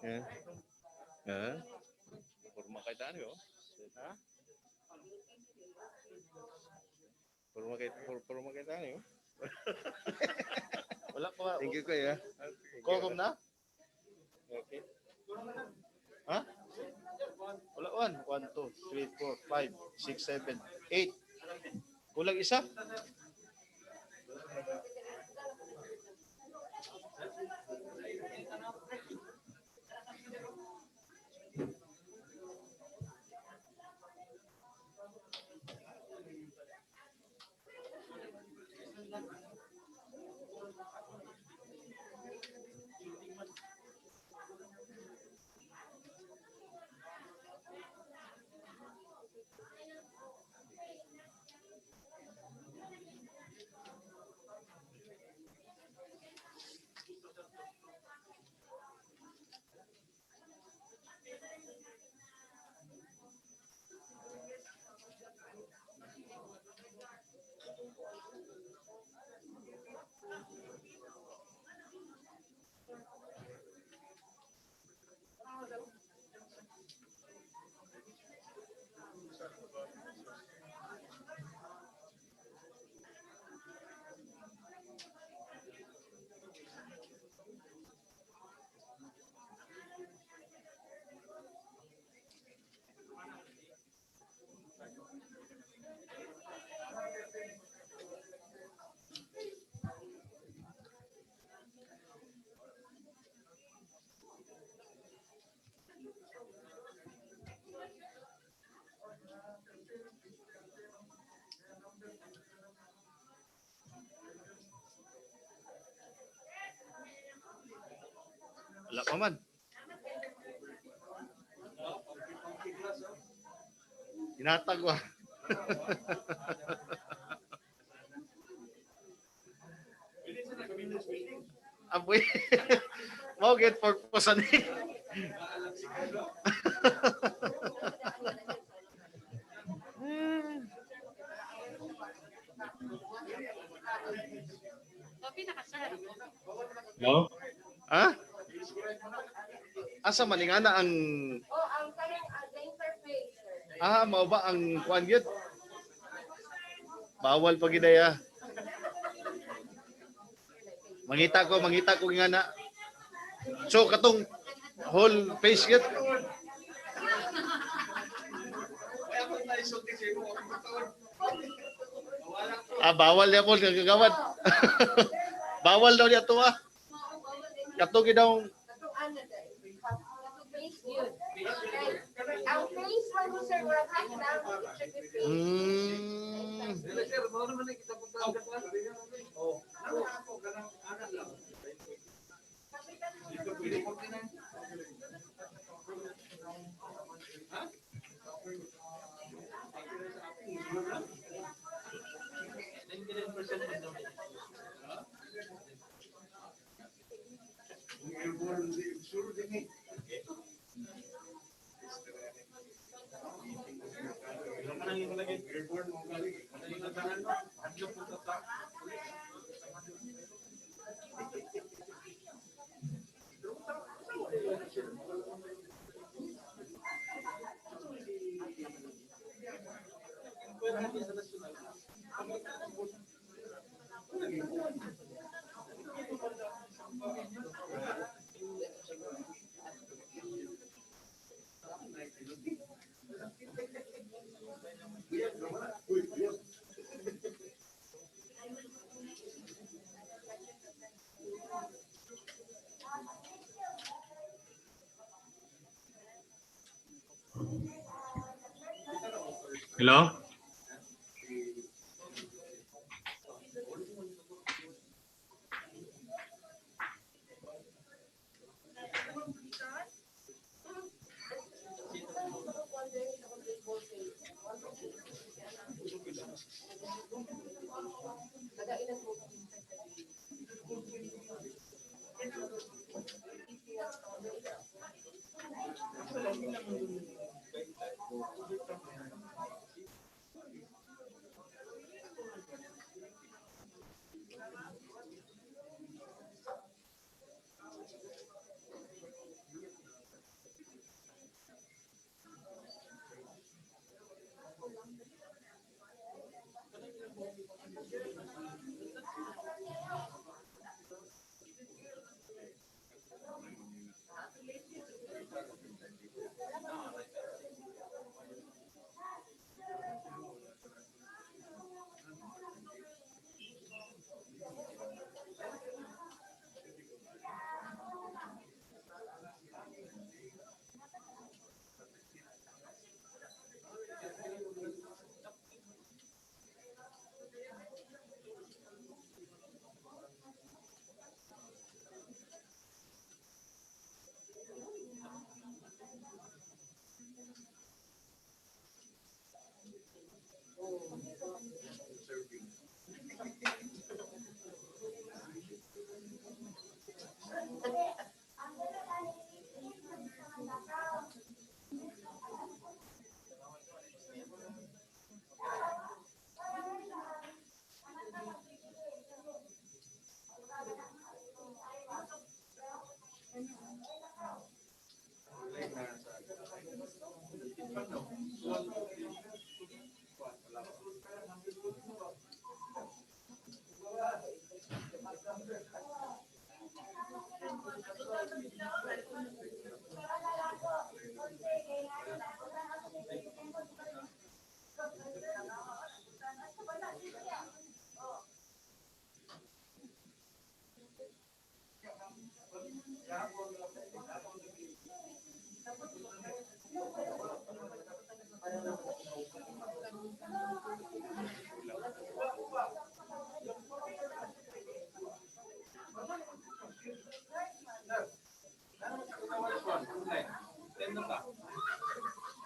Yeah. Yeah. Forma kay tani oh. Ha? Forma kay tani oh. Wala pa. Thank you kuya. Kogom na? Okay. Ha? Wala one. 1, 2, 3, 4, 5, 6, 7, 8. Kulang isa. Wala pa man. Inatag wa. Apoy. Mau get purpose ani. No? Ha? Asa maningana ang mao ba ang kuan gyud? Bawal pa gidaya. Mangita ko nga na. So katong whole face gyud. Bawal niya po kagawad. Bawal daw niya to ah. Katong daw Ang face man mo sir, wala ka Hello?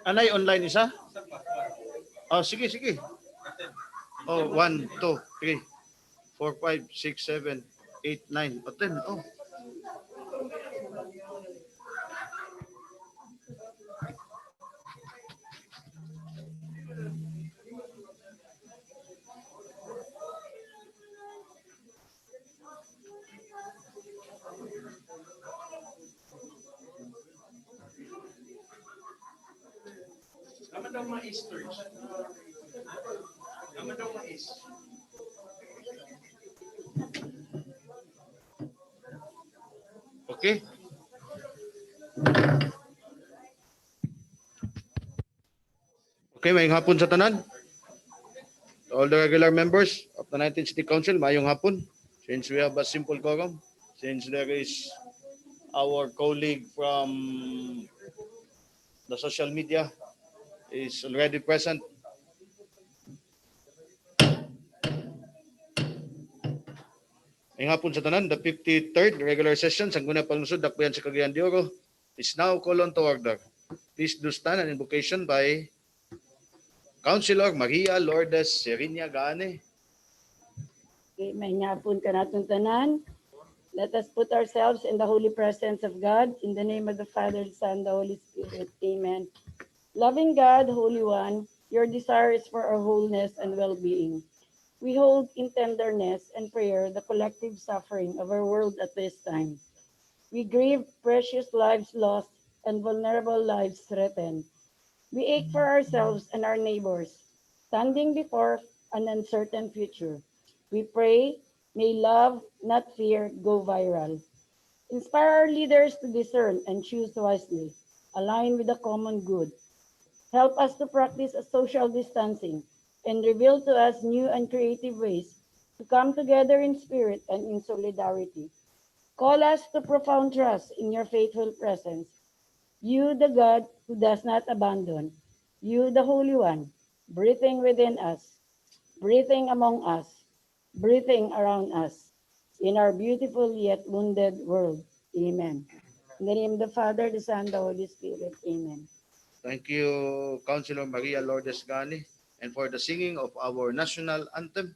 Anay, online isa? Oh, sige, sige. Oh, 1, 2, 3, 4, 5, 6, 7, 8, 9, 10. Oh. Naman daw mais, George. Naman daw mais. Okay. Okay, mayong hapon sa tanan. To all the regular members of the 19th City Council, mayong hapon. Since we have a simple quorum, since there is our colleague from the social media is already present. Mayong hapon sa tanan, the 53rd regular session sa Guna Palusod, Dakbayan sa Cagayan de Oro is now called on to order. Please do stand an invocation by Councilor Maria Lourdes Serinia Gane. Okay, may ngapon ka natong tanan. Let us put ourselves in the holy presence of God. In the name of the Father, the Son, the Holy Spirit. Amen. Loving God, Holy One, your desire is for our wholeness and well-being. We hold in tenderness and prayer the collective suffering of our world at this time. We grieve precious lives lost and vulnerable lives threatened. We ache for ourselves and our neighbors, standing before an uncertain future. We pray, may love, not fear, go viral. Inspire our leaders to discern and choose wisely, align with the common good. Help us to practice a social distancing and reveal to us new and creative ways to come together in spirit and in solidarity. Call us to profound trust in your faithful presence. You, the God who does not abandon. You, the Holy One, breathing within us, breathing among us, breathing around us, in our beautiful yet wounded world. Amen. In the name of the Father, the Son, the Holy Spirit. Amen. Thank you, Councilor Maria Lourdes Gane, and for the singing of our national anthem.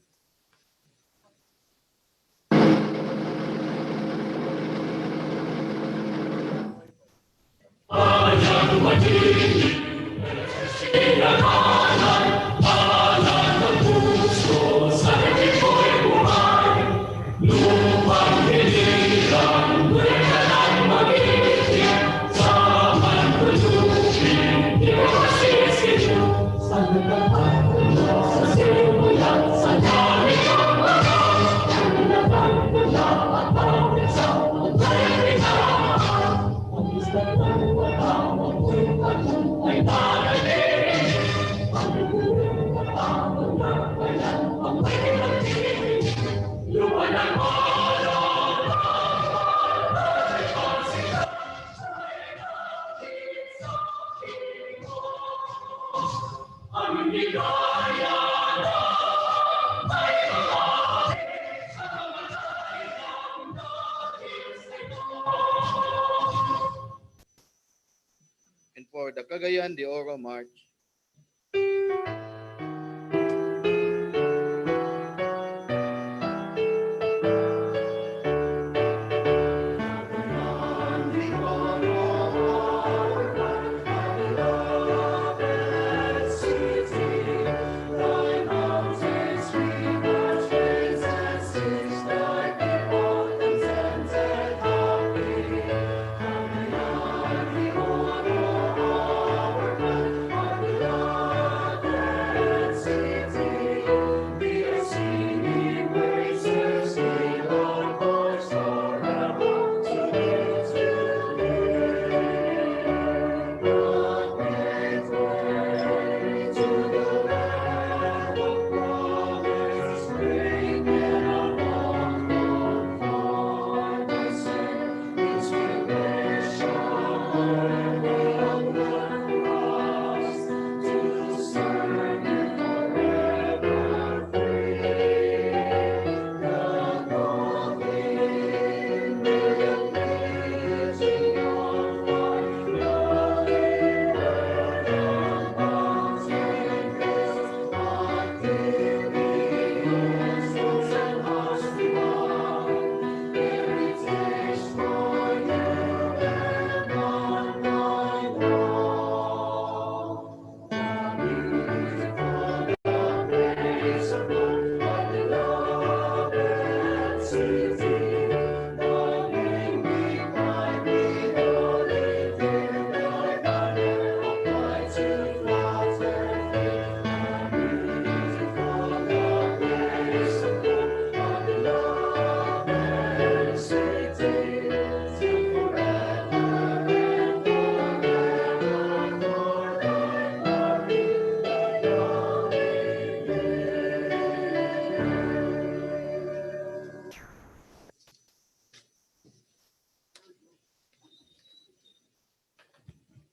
And for the Cagayan de Oro March,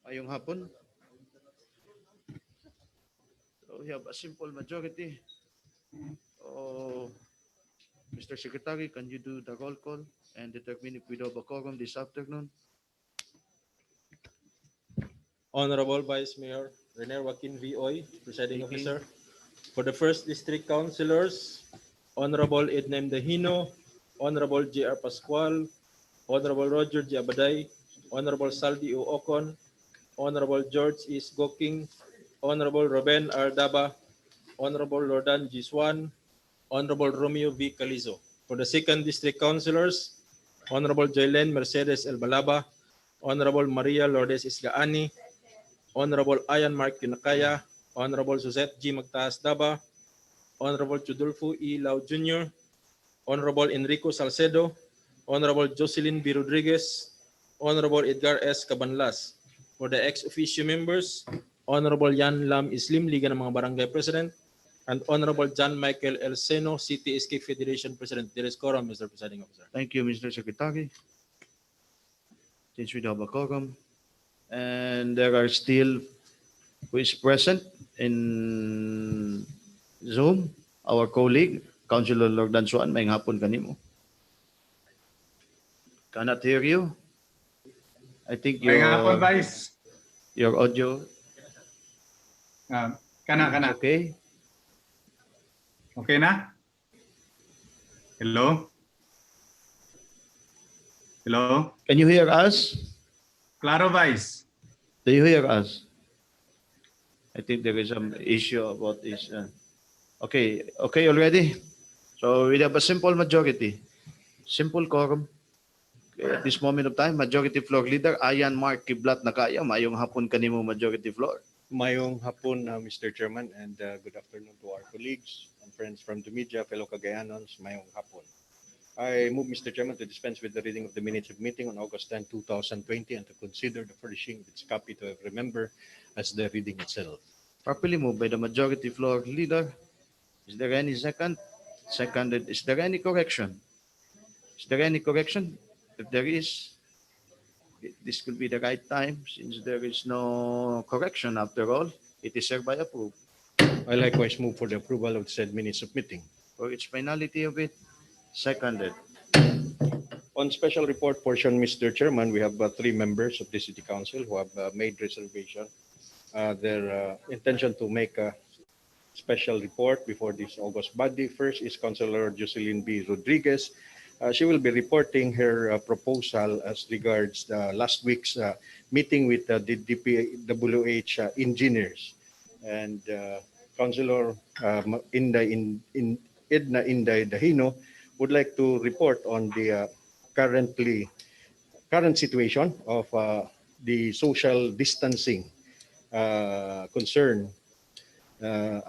Ayong hapon. So we have a simple majority. So, Mr. Secretary, can you do the roll call and determine if we do have a quorum this afternoon? Honorable Vice Mayor Rene Joaquin V. Oy, Presiding Speaking. Officer. For the first district councilors, Honorable Edna M. Dahino, Honorable J.R. Pascual, Honorable Roger G. Abaday, Honorable Saldi U. Ocon, Honorable George E. Goking, Honorable Ruben R. Daba, Honorable Lordan G. Swan, Honorable Romeo V. Calizo. For the second district councilors, Honorable Jaylen Mercedes El Balaba, Honorable Maria Lourdes Isgaani, Honorable Ayan Mark Yunakaya, Honorable Suzette G. Magtaas Daba, Honorable Chudulfo E. Lau Jr., Honorable Enrico Salcedo, Honorable Jocelyn B. Rodriguez, Honorable Edgar S. Cabanlas. For the ex-officio members, Honorable Yan Lam Islim, Liga ng mga Barangay President, and Honorable John Michael El Seno, City Escape Federation President. There is quorum, Mr. Presiding Officer. Thank you, Mr. Secretary. Since we do have a quorum, and there are still who is present in Zoom, our colleague, Councilor Lordan Suan, may hapon kanimo. Cannot hear you. I think May hapon, Vice. your audio Kana. okay. Okay na? Hello? Hello? Can you hear us? Claro, Vice. Do you hear us? I think there is some issue about this. Okay already. So we have a simple majority, simple quorum. Okay, at this moment of time, majority floor leader, Ayan Mark Kiblat Nakaya, mayong hapon kanimo majority floor. Mayong hapon, Mr. Chairman, and good afternoon to our colleagues and friends from the media, fellow Cagayanons. Mayong hapon. I move, Mr. Chairman, to dispense with the reading of the minutes of meeting on August 10, 2020, and to consider the furnishing of its copy to every member as the reading itself. Properly moved by the majority floor leader. Is there any second? Seconded. Is there any correction? Is there any correction? If there is, this could be the right time since there is no correction after all. It is hereby approved. I likewise move for the approval of the said minutes of meeting. For its finality of it, seconded. On special report portion, Mr. Chairman, we have 3 members of the City Council who have made reservation. Their intention to make a special report before this August body. First is Councilor Jocelyn B. Rodriguez. She will be reporting her proposal as regards last week's meeting with the DPWH engineers. And Councilor Edna Inday Dahino would like to report on the current situation of the social distancing concern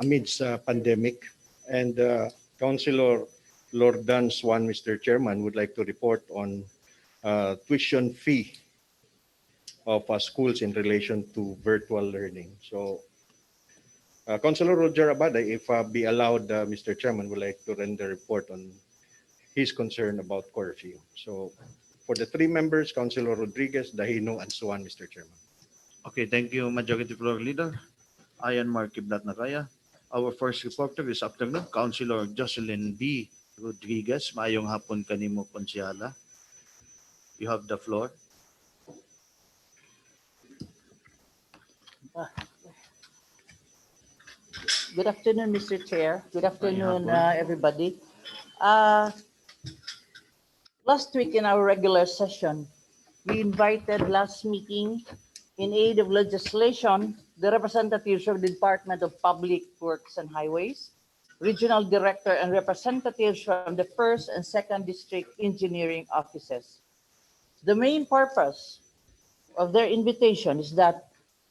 amidst pandemic. And Councilor Lordan Swan, Mr. Chairman, would like to report on tuition fee of schools in relation to virtual learning. So, Councilor Roger Abaday, if be allowed, Mr. Chairman, would like to render a report on his concern about curfew. So, for the 3 members, Councilor Rodriguez, Dahino, and Swan, Mr. Chairman. Okay, thank you, Majority Floor Leader. Ayan Mark Kiblat Nakaya. Our first reporter this afternoon, Councilor Jocelyn B. Rodriguez. Mayong hapon kanimo, Konsyala. You have the floor. Good afternoon, Mr. Chair. Good afternoon, hapon. everybody. Last week in our regular session, we invited last meeting in aid of legislation the representatives of the Department of Public Works and Highways, Regional Director, and representatives from the 1st and 2nd District Engineering Offices. The main purpose of their invitation is that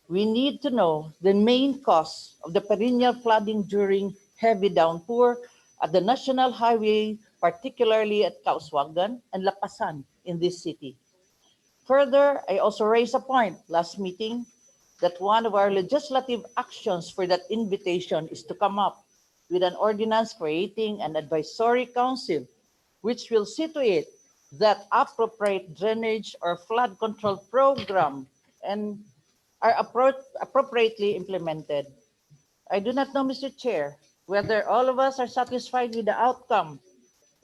we need to know the main cause of the perennial flooding during heavy downpour at the National Highway, particularly at Kauswagan and Lapasan in this city. Further, I also raised a point last meeting that one of our legislative actions for that invitation is to come up with an ordinance creating an advisory council which will see to it that appropriate drainage or flood control program and are appropriately implemented. I do not know, Mr. Chair, whether all of us are satisfied with the outcome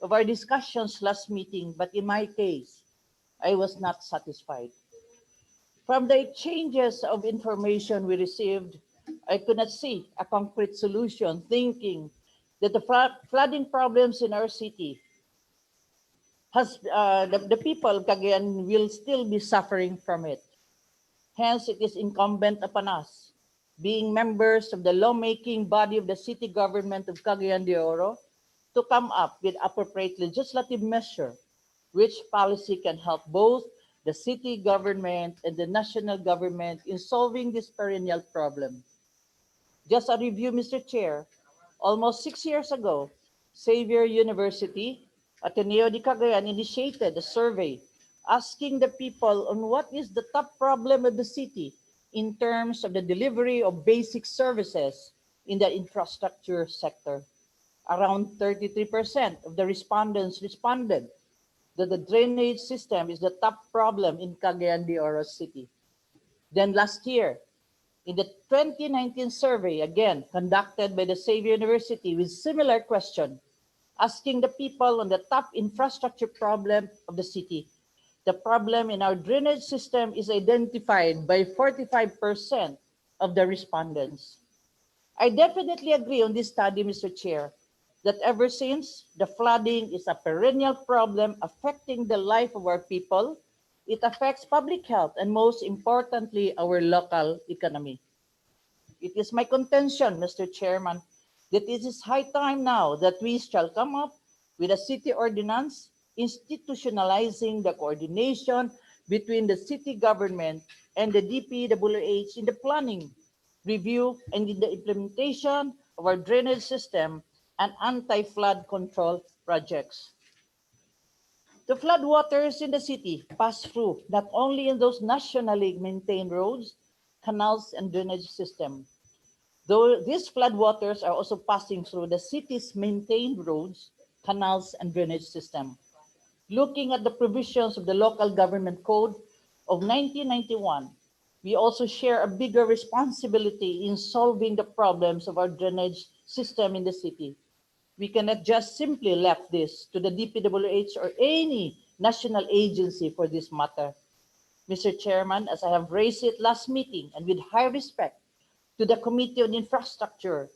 of our discussions last meeting, but in my case, I was not satisfied. From the exchanges of information we received, I could not see a concrete solution, thinking that the flooding problems in our city the people of Cagayan will still be suffering from it. Hence, it is incumbent upon us, being members of the lawmaking body of the city government of Cagayan de Oro, to come up with appropriate legislative measure which policy can help both the city government and the national government in solving this perennial problem. Just a review, Mr. Chair, almost 6 years ago, Xavier University, Ateneo de Cagayan initiated a survey asking the people on what is the top problem of the city in terms of the delivery of basic services in the infrastructure sector. Around 33% of the respondents responded that the drainage system is the top problem in Cagayan de Oro City. Then last year, in the 2019 survey, again conducted by the Xavier University with similar question, asking the people on the top infrastructure problem of the city, the problem in our drainage system is identified by 45% of the respondents. I definitely agree on this study, Mr. Chair, that ever since the flooding is a perennial problem affecting the life of our people, it affects public health and most importantly, our local economy. It is my contention, Mr. Chairman, that it is high time now that we shall come up with a city ordinance institutionalizing the coordination between the city government and the DPWH in the planning, review, and in the implementation of our drainage system and anti-flood control projects. The floodwaters in the city pass through not only in those nationally maintained roads, canals, and drainage system. Though these floodwaters are also passing through the city's maintained roads, canals, and drainage system. Looking at the provisions of the Local Government Code of 1991, we also share a bigger responsibility in solving the problems of our drainage system in the city. We cannot just simply left this to the DPWH or any national agency for this matter. Mr. Chairman, as I have raised it last meeting and with high respect to the Committee on Infrastructure,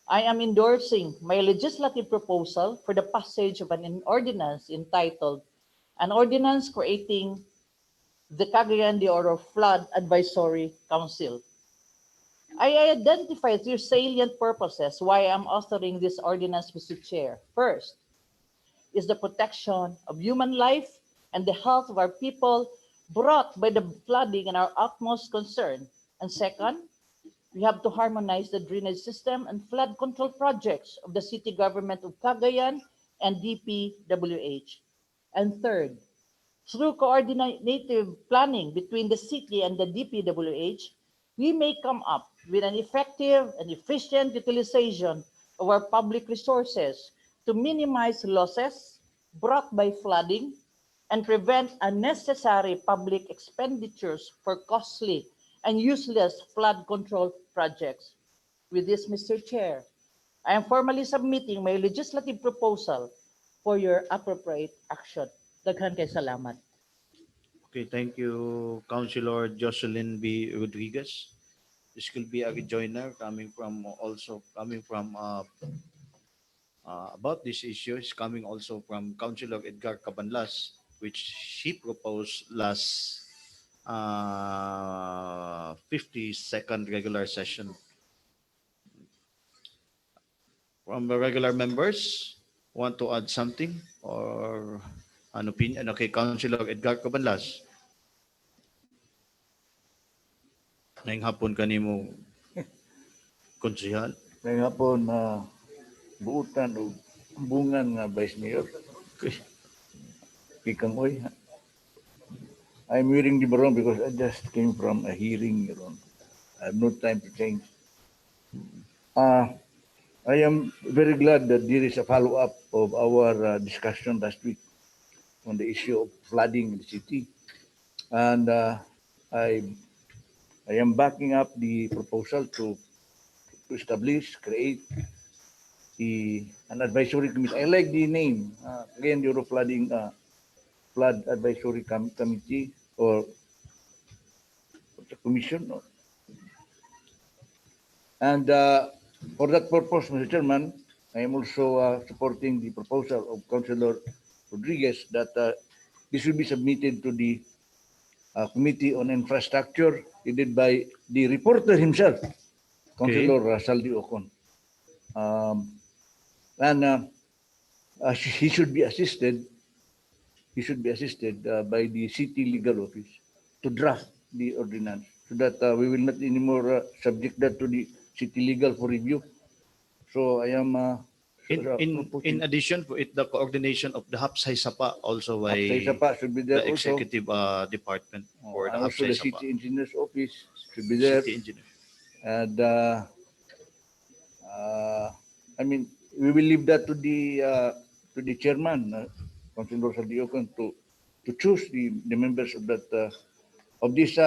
I am endorsing my legislative proposal for the passage of an ordinance entitled An Ordinance Creating the Cagayan de Oro Flood Advisory Council. I identify three salient purposes why I'm authoring this ordinance, Mr. Chair. First is the protection of human life and the health of our people brought by the flooding and our utmost concern. And second, we have to harmonize the drainage system and flood control projects of the city government of Cagayan and DPWH. And third, through coordinated planning between the city and the DPWH, we may come up with an effective and efficient utilization of our public resources to minimize losses brought by flooding and prevent unnecessary public expenditures for costly and useless flood control projects. With this, Mr. Chair, I am formally submitting my legislative proposal for your appropriate action. Daghan kay salamat. Okay, thank you, Councilor Jocelyn B. Rodriguez. This could be a rejoiner coming from about this issue is coming also from Councilor Edgar Cabanlas, which he proposed last 52nd regular session. From the regular members, want to add something or an opinion? Okay, Councilor Edgar Cabanlas. Ngayong hapon kanimo konsehal. Ngayong hapon buutan o bungan nga Vice Mayor. Kikangoy. I'm wearing the baron because I just came from a hearing, Your Honor. I have no time to change. I am very glad that there is a follow-up of our discussion last week on the issue of flooding in the city. And I I am backing up the proposal to establish, create an advisory committee. I like the name, again, Euro Flooding, Flood Advisory Committee or the commission. No? And for that purpose, Mr. Chairman, I am also supporting the proposal of Councilor Rodriguez that this will be submitted to the Committee on Infrastructure, headed by the reporter himself, Councilor Saldi Ocon. And he should be assisted. He should be assisted by the city legal office to draft the ordinance, so that we will not anymore subject that to the city legal for review. So I am In addition po, the coordination of the Hapsay Sapa also by Sapa should be there the also. executive department for the And also Hapsay the Sapa. city engineer's office should be there. City engineer. And I mean, we will leave that to the chairman, Councilor Sadiokon, to choose the members of that of these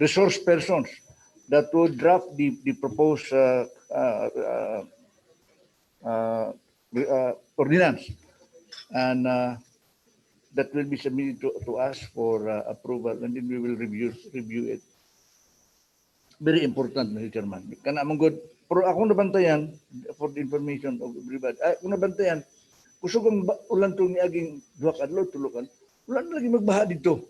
resource persons that would draft the proposed ordinance, and that will be submitted to us for approval, and then we will review it. Very important, Mr. Chairman. Kana mong good. Pero akong nabantayan, for the information of everybody, akong nabantayan, kusog ang ulan itong niaging duha kadlaw, tulukan, wala na lagi magbaha dito.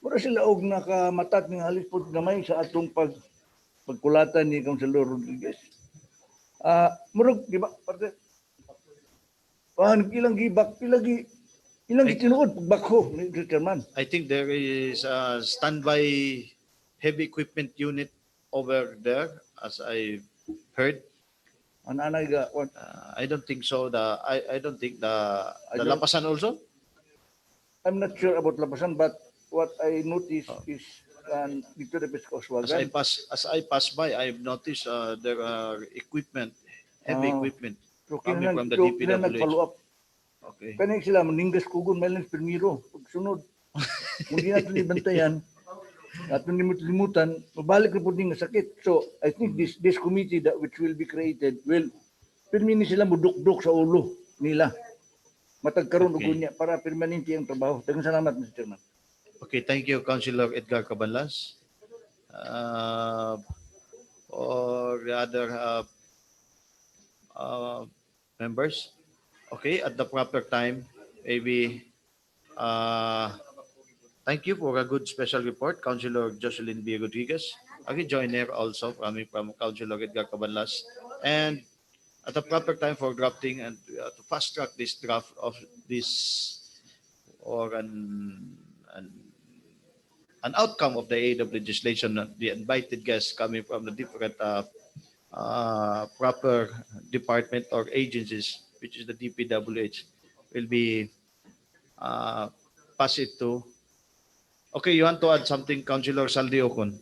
Mura sila og nakamatat ng halis po gamay sa atong pagkulatan ni Councilor Rodriguez. Murag, di ba, parte, ilang gibak, ilang gitinuod, pagbakho, Mr. Chairman. I think there is a standby heavy equipment unit over there, as I heard. Anay ga, what? I don't think so. I don't think the don't- Lapasan also. I'm not sure about Lapasan, but what I noticed is dito na Oswagan. As I pass by, I've noticed there are equipment, heavy Ah. equipment So coming from the kinahanglan DPWH. follow up. Okay. Kanang sila maninggas kugon malins primero pagsunod. Kung di natin ibantayan at limutan, mabalik na po din nga sakit. So I think this committee that which will be created will pirmini sila muduk-duk sa ulo nila. Matagkaroon Okay. og unya para permanente ang trabaho. Daghang salamat, Mr. Chairman. Okay, thank you, Councilor Edgar Cabanlas. Or the other members. Okay, at the proper time, maybe thank you for a good special report, Councilor Jocelyn B. Rodriguez. Okay, joiner also coming from Councilor Edgar Cabanlas. And at the proper time for drafting and to fast track this draft of this or an outcome of the AW legislation, the invited guests coming from the different proper department or agencies, which is the DPWH, will be pass it to. Okay, you want to add something, Councilor Saldi Ocon?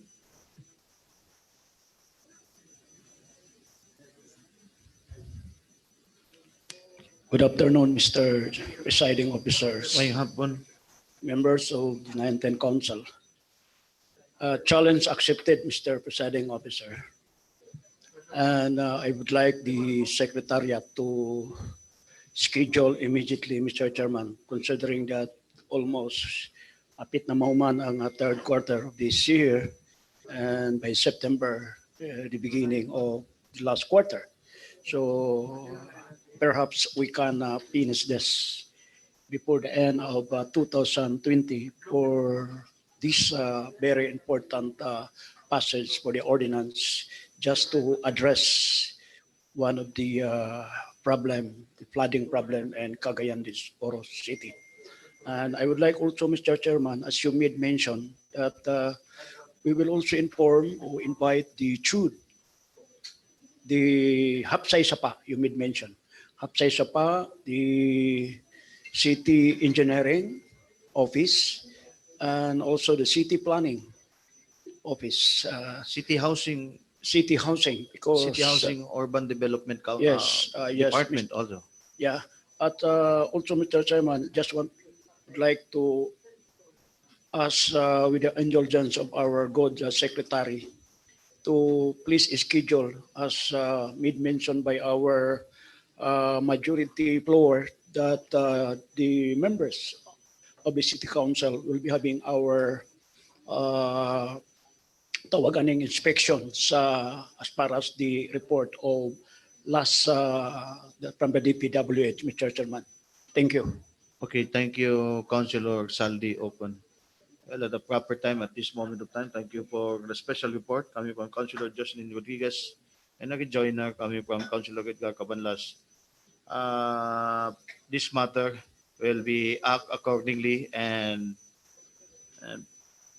Good afternoon, Mr. Presiding Officers, May hapon. members of the 910 Council. Challenge accepted, Mr. Presiding Officer. And I would like the Secretariat to schedule immediately, Mr. Chairman, considering that almost apit na mauman ang third quarter of this year, and by September, the beginning of the last quarter. So perhaps we can finish this before the end of 2020 for this very important passage for the ordinance, just to address one of the the flooding problem in Cagayan de Oro City. And I would like also, Mr. Chairman, as you made mention, that we will also inform or invite the CHUD, the Hapsay Sapa, you made mention. Hapsay Sapa, the City Engineering Office, and also the City Planning Office, City Housing, because City Housing Urban Development yes, yes, Department also. yeah. At also, Mr. Chairman, would like to us with the indulgence of our good secretary to please schedule, as made mention by our majority floor, that the members of the city council will be having our tawagan ng inspection as far as the report of last from the DPWH, Mr. Chairman. Thank you. Okay, thank you, Councilor Saldi Ocon. Well, at the proper time, at this moment of time, thank you for the special report coming from Councilor Jocelyn Rodriguez and nag-joiner coming from Councilor Edgar Cabanlas. This matter will be act accordingly and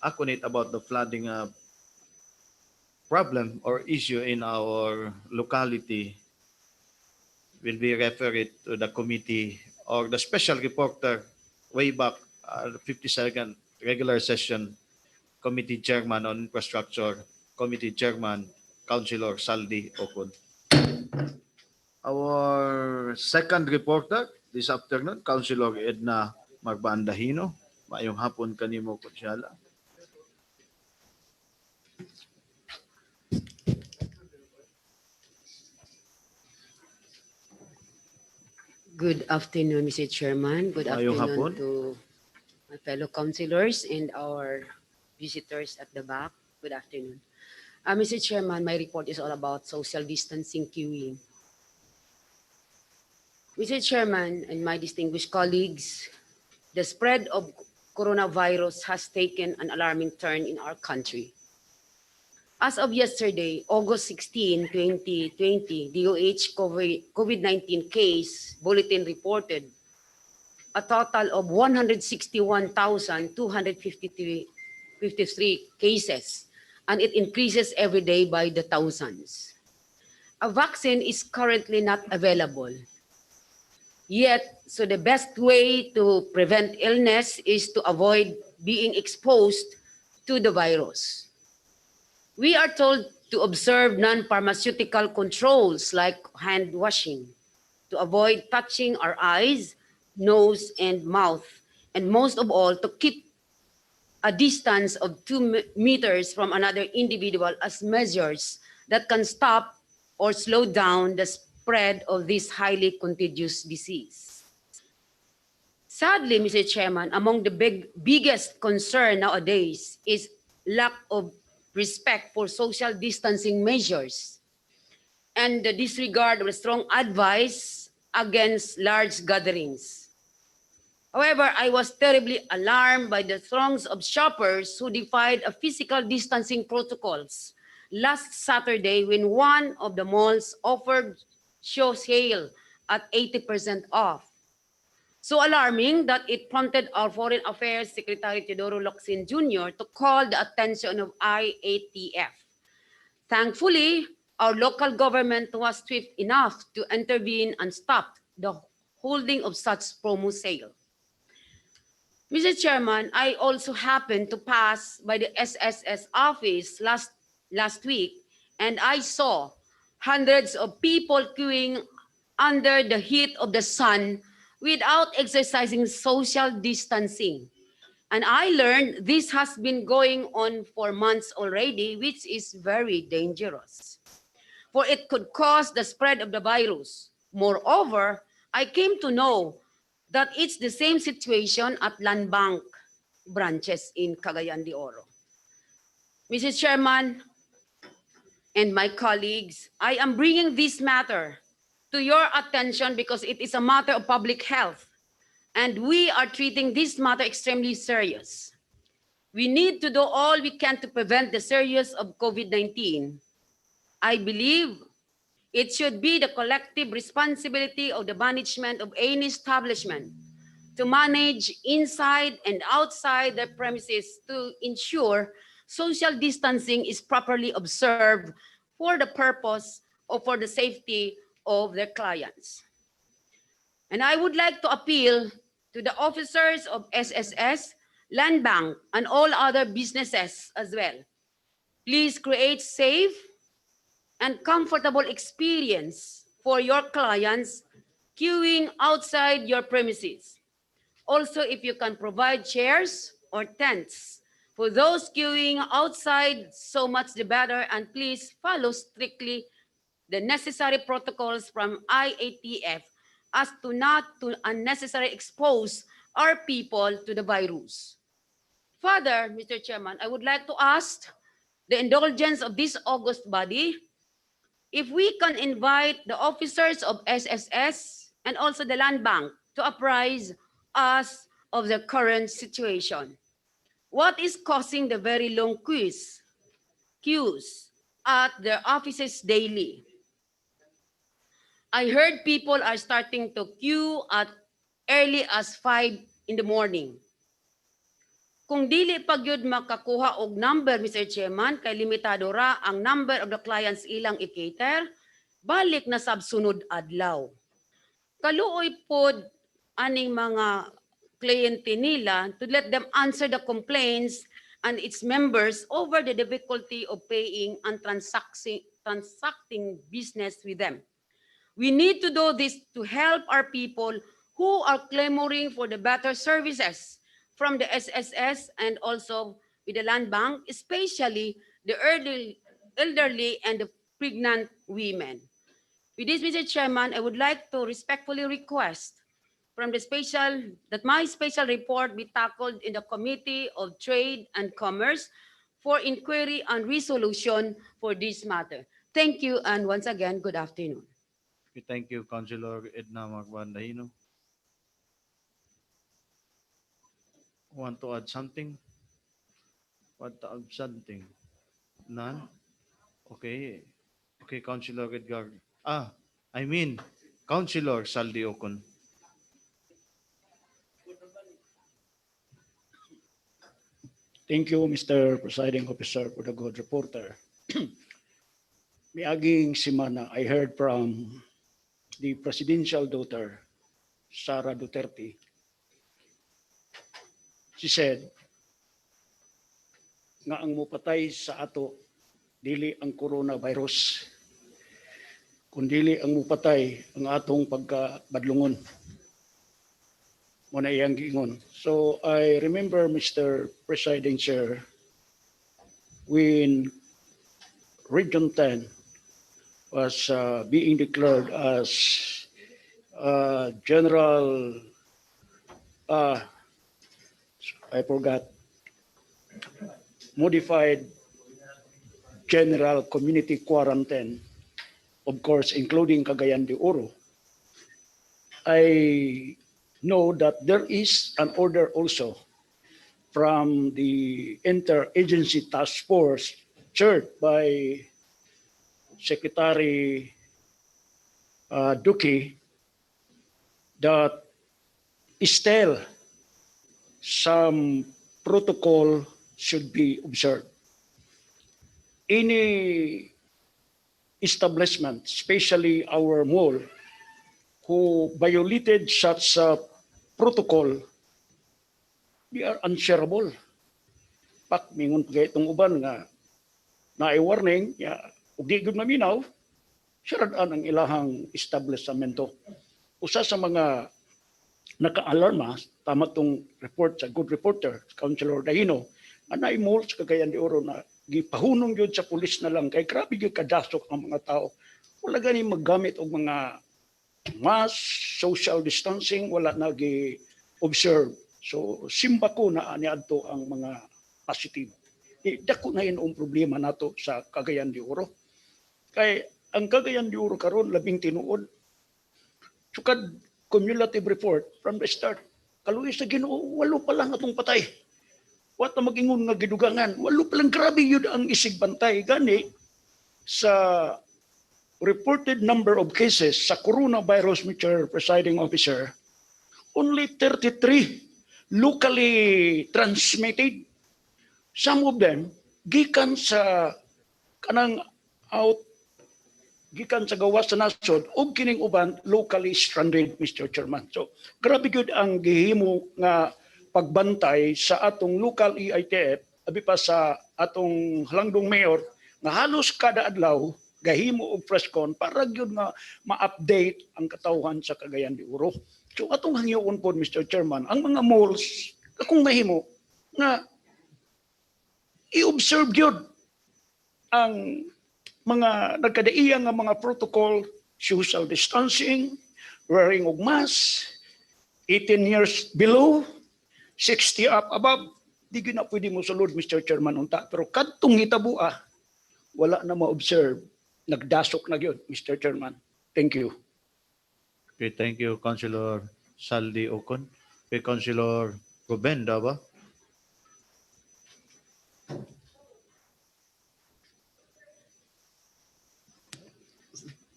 accountate about the flooding problem or issue in our locality will be referred to the committee or the special reporter way back 52nd regular session committee chairman on infrastructure, committee chairman, Councilor Saldi Ocon. Our second reporter this afternoon, Councilor Edna Magbandahino. Maayong hapon kanimo, Konsyala. Good afternoon, Mr. Chairman. Good Mayong afternoon hapon. to my fellow councilors and our visitors at the back. Good afternoon. Mr. Chairman, my report is all about social distancing queuing. Mr. Chairman and my distinguished colleagues, the spread of coronavirus has taken an alarming turn in our country. As of yesterday, August 16, 2020, DOH COVID-19 case bulletin reported a total of 161,253 cases, and it increases every day by the thousands. A vaccine is currently not available. Yet, so the best way to prevent illness is to avoid being exposed to the virus. We are told to observe non-pharmaceutical controls like hand washing, to avoid touching our eyes, nose, and mouth, and most of all, to keep a distance of 2 meters from another individual as measures that can stop or slow down the spread of this highly contagious disease. Sadly, Mr. Chairman, among the biggest concern nowadays is lack of respect for social distancing measures and the disregard of strong advice against large gatherings. However, I was terribly alarmed by the throngs of shoppers who defied a physical distancing protocols last Saturday when one of the malls offered show sale at 80% off. So alarming that it prompted our Foreign Affairs Secretary Teodoro Locsin Jr. to call the attention of IATF. Thankfully, our local government was swift enough to intervene and stop the holding of such promo sale. Mr. Chairman, I also happened to pass by the SSS office last week, and I saw hundreds of people queuing under the heat of the sun without exercising social distancing. And I learned this has been going on for months already, which is very dangerous, for it could cause the spread of the virus. Moreover, I came to know that it's the same situation at Land Bank branches in Cagayan de Oro. Mr. Chairman and my colleagues, I am bringing this matter to your attention because it is a matter of public health, and we are treating this matter extremely serious. We need to do all we can to prevent the serious of COVID-19. I believe it should be the collective responsibility of the management of any establishment to manage inside and outside their premises to ensure social distancing is properly observed for the purpose or for the safety of their clients. And I would like to appeal to the officers of SSS, Land Bank, and all other businesses as well. Please create safe and comfortable experience for your clients queuing outside your premises. Also, if you can provide chairs or tents. For those queuing outside, so much the better, and please follow strictly the necessary protocols from IATF as to not to unnecessarily expose our people to the virus. Further, Mr. Chairman, I would like to ask the indulgence of this august body if we can invite the officers of SSS and also the Land Bank to apprise us of the current situation. What is causing the very long queues at their offices daily? I heard people are starting to queue at early as 5 in the morning. Kung dili pa gyud makakuha og number, Mr. Chairman, kay limitado ra ang number of the clients ilang i-cater, balik na sab sunod adlaw. Kaluoy pod aning mga kliyente nila to let them answer the complaints and its members over the difficulty of paying and transacting business with them. We need to do this to help our people who are clamoring for the better services from the SSS and also with the Land Bank, especially the elderly and the pregnant women. With this, Mr. Chairman, I would like to respectfully request that my special report be tackled in the Committee of Trade and Commerce for inquiry and resolution for this matter. Thank you, and once again, good afternoon. Okay, thank you, Councilor Edna Magwandahino. Want to add something? Want to add something? None? Okay. Okay, Councilor Edgar. Councilor Saldi Ocon. Thank you, Mr. Presiding Officer, for the good reporter. Miaging simana, I heard from the presidential daughter, Sara Duterte. She said, nga ang mupatay sa ato, dili ang coronavirus, kundili ang mupatay ang atong pagkabadlungon. Muna iyang giingon. So I remember, Mr. Presiding Chair, when Region 10 was being declared as general, I forgot, modified general community quarantine, of course, including Cagayan de Oro. I know that there is an order also from the Interagency Task Force chaired by Secretary Duque that still some protocol should be observed. Any establishment, especially our mall, who violated such protocol, they are answerable. Pak mingon pagay itong uban nga na-warning, ug di gud maminaw, siradaan ang ilahang establishmento. Usa sa mga naka-alarma, tama tong report sa good reporter, Councilor Dahino, anay malls Cagayan de Oro na gipahunong yun sa pulis na lang, kay grabe yung kadasok ang mga tao. Wala gani maggamit og mga mask, social distancing, wala nag-observe. So, simba ko na aniadto ang mga positive. Dako na yun ang problema nato sa Cagayan de Oro. Kay ang Cagayan de Oro karon labing tinuod. Sukad cumulative report from the start. Kaluoy sa Ginoo, 8 pa lang atong patay. Wat na mag-ingon nga gidugangan, 8 pa lang, grabe yun ang isig bantay. Gani sa reported number of cases sa coronavirus, Mr. Presiding Officer, only 33 locally transmitted. Some of them gikan sa kanang gikan sa gawas sa nasod o kining uban locally stranded, Mr. Chairman. So grabe gyud ang gihimo nga pagbantay sa atong local EITF abi pa sa atong halangdong mayor nga halos kada adlaw gahimo og press con para gyud nga ma-update ang katawhan sa Cagayan de Oro. So atong hangyoon pod, Mr. Chairman, ang mga malls akong mahimo nga i-observe yun ang mga nagkadaiya nga mga protocol, social distancing, wearing og mask, 18 years below, 60 up above. Di gyud na pwede mo sulod, Mr. Chairman, unta. Pero kadtong hitabua, wala na ma-observe. Nagdasok na gyud, Mr. Chairman. Thank you. Okay, thank you, Councilor Saldi Ocon. Okay, Councilor Ruben Dava.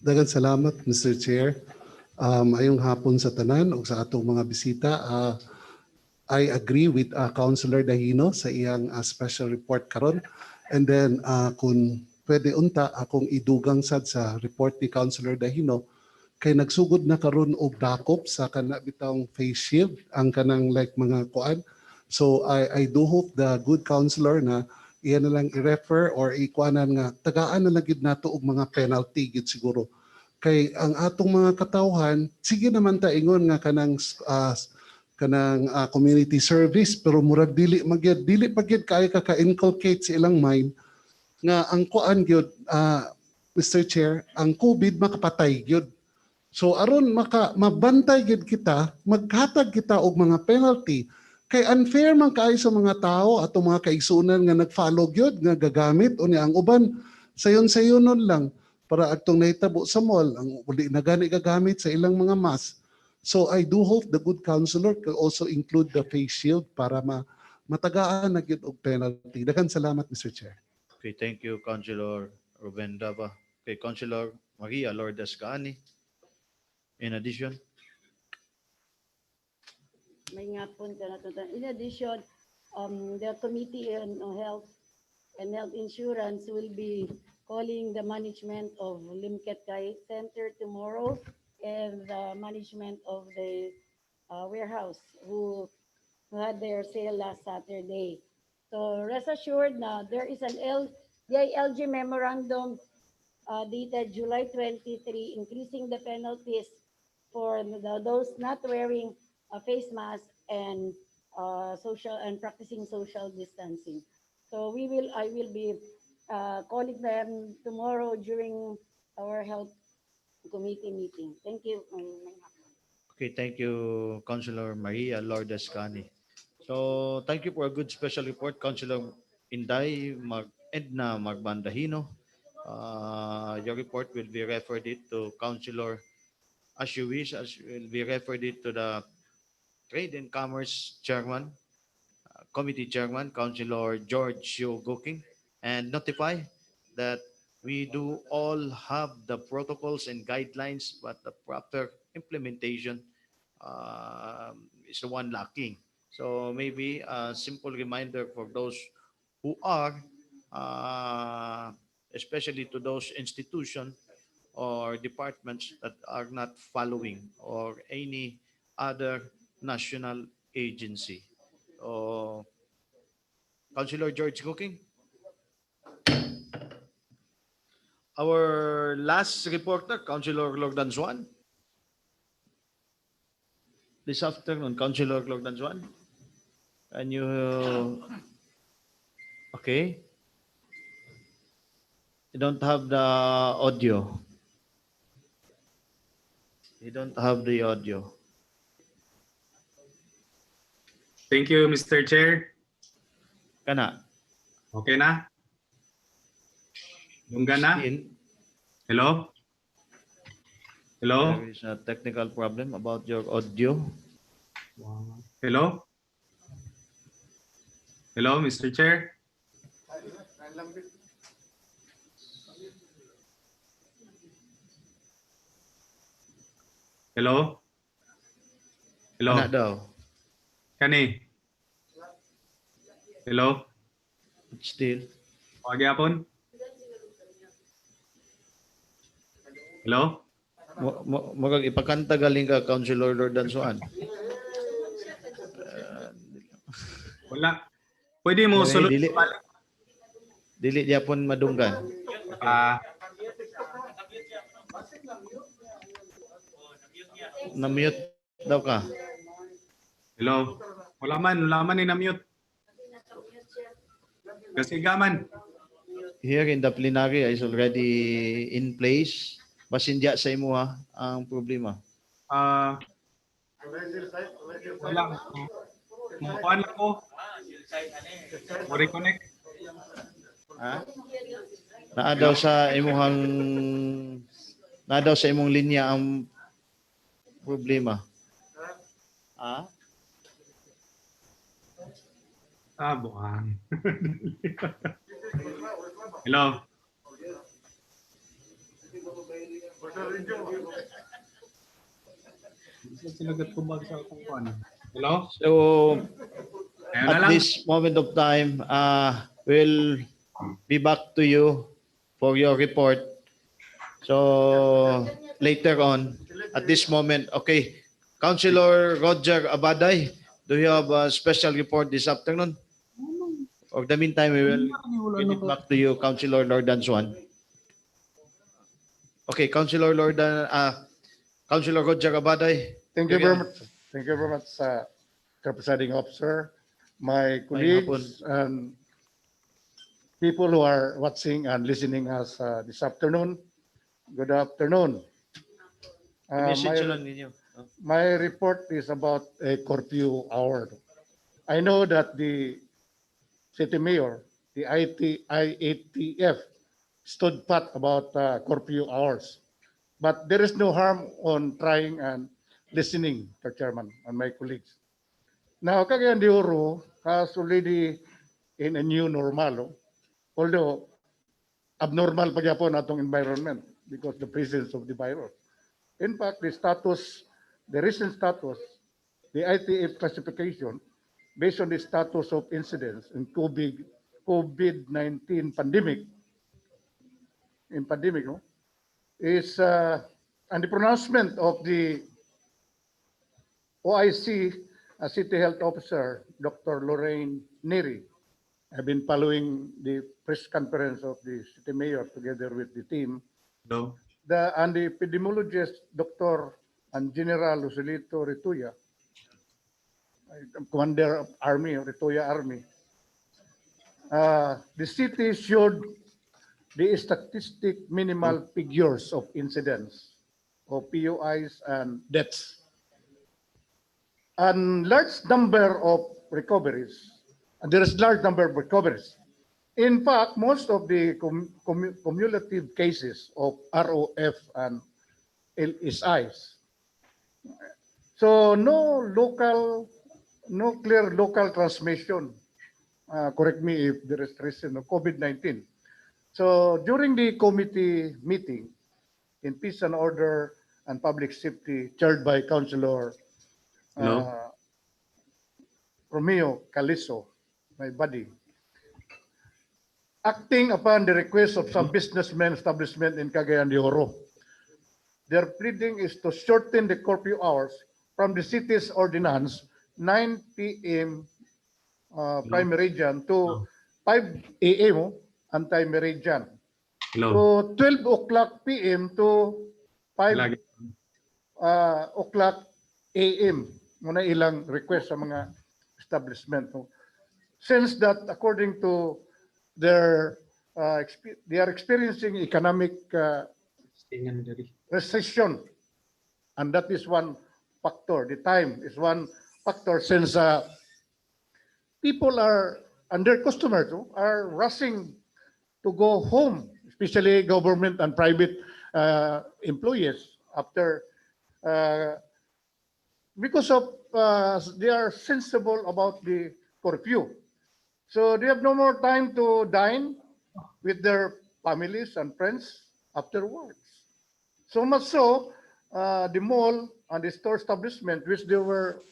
Daghang salamat, Mr. Chair. Ayong hapon sa tanan o sa atong mga bisita. I agree with Councilor Dahino sa iyang special report karon. And then kung pwede unta akong idugang sad sa report ni Councilor Dahino kay nagsugod na karon og dakop sa kana bitawng face shield ang kanang like mga kuan. So I do hope the good councilor na iyan na lang i-refer or ikuanan nga tagaan na lang gid nato og mga penalty gid siguro. Kay ang atong mga katawhan sige naman ta ingon nga kanang community service pero murag dili pagyud kay ka-inculcate sa ilang mind nga ang kuan gyud Mr. Chair, ang COVID makapatay gyud. So aron mabantay gid kita, maghatag kita og mga penalty kay unfair man kaayo sa mga tao ato mga kaigsunan nga nag-follow gyud nga gagamit unya ang uban sayon-sayonon lang para atong nahitabo sa mall ang uli na gani gagamit sa ilang mga mask. So I do hope the good councilor can also include the face shield para matagaan na gyud og penalty. Daghang salamat, Mr. Chair. Okay, thank you, Councilor Ruben Dava. Okay, Councilor Maria Lourdes Caani. In addition, May nga po ka natutunan. In addition, the Committee on Health and Health Insurance will be calling the management of Limket Kai Center tomorrow and the management of the warehouse who had their sale last Saturday. So rest assured na there is an DILG memorandum dated July 23 increasing the penalties for those not wearing a face mask and social and practicing social distancing. So I will be calling them tomorrow during our health committee meeting. Thank you. okay, thank you, Councilor Maria Lourdes Caani. So, thank you for a good special report, Councilor Edna Magbandahino. Your report will be referred it to Councilor as you wish, as will be referred it to the Trade and Commerce Chairman, Committee Chairman, Councilor George Sio Goking, and notify that we do all have the protocols and guidelines, but the proper implementation is the one lacking. So maybe a simple reminder for those who are, especially to those institutions or departments that are not following or any other national agency. Councilor George Cooking. Our last reporter, Councilor Logdan Swan. This afternoon, Councilor Logdan Swan. And you, okay. You don't have the audio. You don't have the audio. Thank you, Mr. Chair. Kana. Okay na? Lungga na? Still, Hello? Hello? there is a technical problem about your audio. Hello? Hello, Mr. Chair? Hello? Hello? Kana daw. Kani? Hello? Still. Pagyapon? Hello? Magag ipakanta galing ka, Councilor Lordan Suan. Wala. Pwede mo sulod. Dili. Dili Japon madunggan. Na-mute daw ka. Hello? Wala man ni na-mute. Kasi gaman. Here in the plenary is already in place. Basin diya sa imo ha, ang problema. Ah, wala. Kuhaan lang ko. Reconnect. Ha? Naa daw sa imong linya ang problema. Ha? Ah, buang. Hello. Sinagot ko ba sa kuhaan? Hello? So, Ayun na at lang. this moment of time, we'll be back to you for your report. So, later on, at this moment, okay, Councilor Roger Abaday, do you have a special report this afternoon? For the meantime, we will give it back to you, Councilor Lordan Swan. Okay, Councilor Roger Abaday. Thank you very much. Thank you very much, Presiding Officer, my colleagues, and people who are watching and listening us this afternoon. Good afternoon. Message lang ninyo. My report is about a curfew hour. I know that the city mayor, the IATF, stood pat about curfew hours. But there is no harm on trying and listening, Mr. Chairman and my colleagues. Now, Cagayan de Oro has already in a new normal, although abnormal pa gyapon atong environment because the presence of the virus. In fact, the recent status, the ITF classification, based on the status of incidents in COVID-19 pandemic, no, is and the pronouncement of the OIC City Health Officer, Dr. Lorraine Neri. I've been following the press conference of the city mayor together with the team. Hello. And the epidemiologist, Dr. and General Lucelito Rituya, Commander of Army, Rituya Army. The city showed the statistic minimal figures of incidents of PUIs and deaths. And large number of recoveries. And there is large number of recoveries. In fact, most of the cumulative cases of ROF and LSIs. So no clear local transmission. Correct me if there is reason of COVID-19. So during the committee meeting in Peace and Order and Public Safety, chaired by Councilor Romeo Caliso, my buddy, acting upon the request of some businessmen establishment in Cagayan de Oro. Their pleading is to shorten the curfew hours from the city's ordinance 9 p.m. Prime Meridian to 5 a.m. anti-meridian. To 12 o'clock p.m. to 5 o'clock a.m. Muna ilang request sa mga establishment. Since that, according to their, they are experiencing economic recession, and that is one factor. The time is one factor since people are, and their customers are rushing to go home, especially government and private employees after because of they are sensible about the curfew. So they have no more time to dine with their families and friends afterwards. So much so, the mall and the store establishment which they were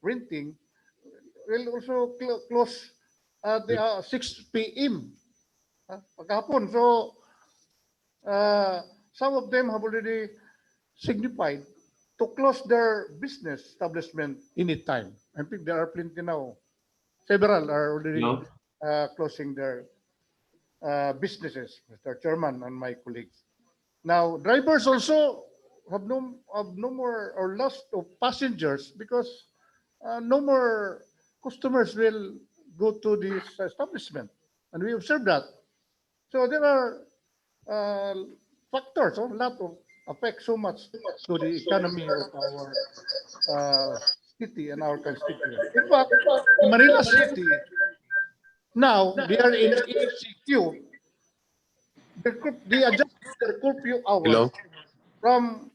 renting will also close at 6 p.m. Paghapon. So some of them have already signified to close their business establishment anytime. I think there are plenty now. Several are already closing their businesses, Mr. Chairman and my colleagues. Now, drivers also have no more or loss of passengers because no more customers will go to this establishment, and we observe that. So there are factors, a lot of affect so much to the economy of our city and our constituents. In fact, in Manila City, now they are in ECQ. They adjusted their curfew hours from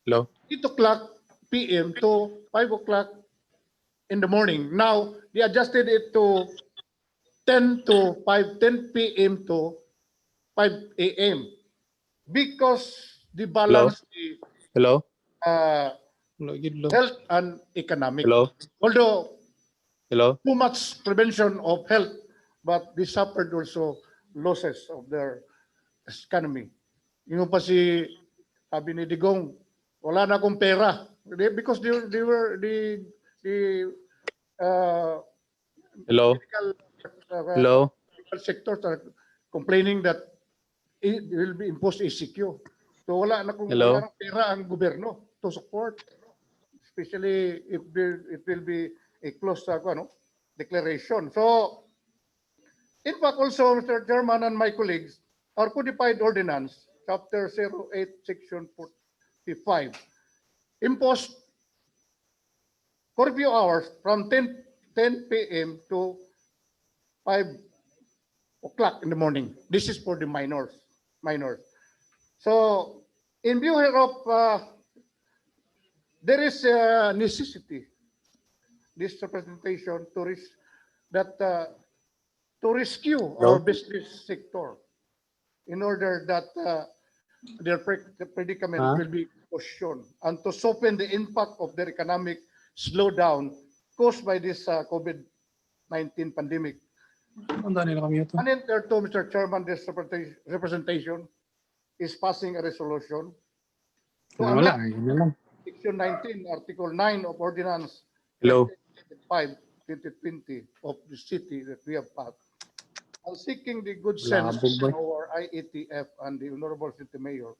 8 o'clock p.m. to 5 o'clock in the morning. Now, they adjusted it to 10 p.m. to 5 a.m. because they balance the health and economic. Although too much prevention of health, but they suffered also losses of their economy. Yung pa si sabi ni Digong, wala na akong pera. Because they were the medical sectors are complaining that it will be imposed ECQ. So wala na wala nang pera ang gobyerno to support, especially if it will be a close declaration. So in fact also, Mr. Chairman and my colleagues, our codified ordinance, Chapter 08, Section 45, imposed curfew hours from 10 p.m. to 5 o'clock in the morning. This is for the minors. So, in view hereof, there is a necessity, this representation, to rescue our business sector in order that their predicament will be cautioned and to soften the impact of their economic slowdown caused by this COVID-19 pandemic. And in there too, Mr. Chairman, this representation is passing a resolution to amend Section 19, Article 9 of Ordinance 5/2020 of the city that we have passed, and seeking the good sense of our IATF and the Honorable City Mayor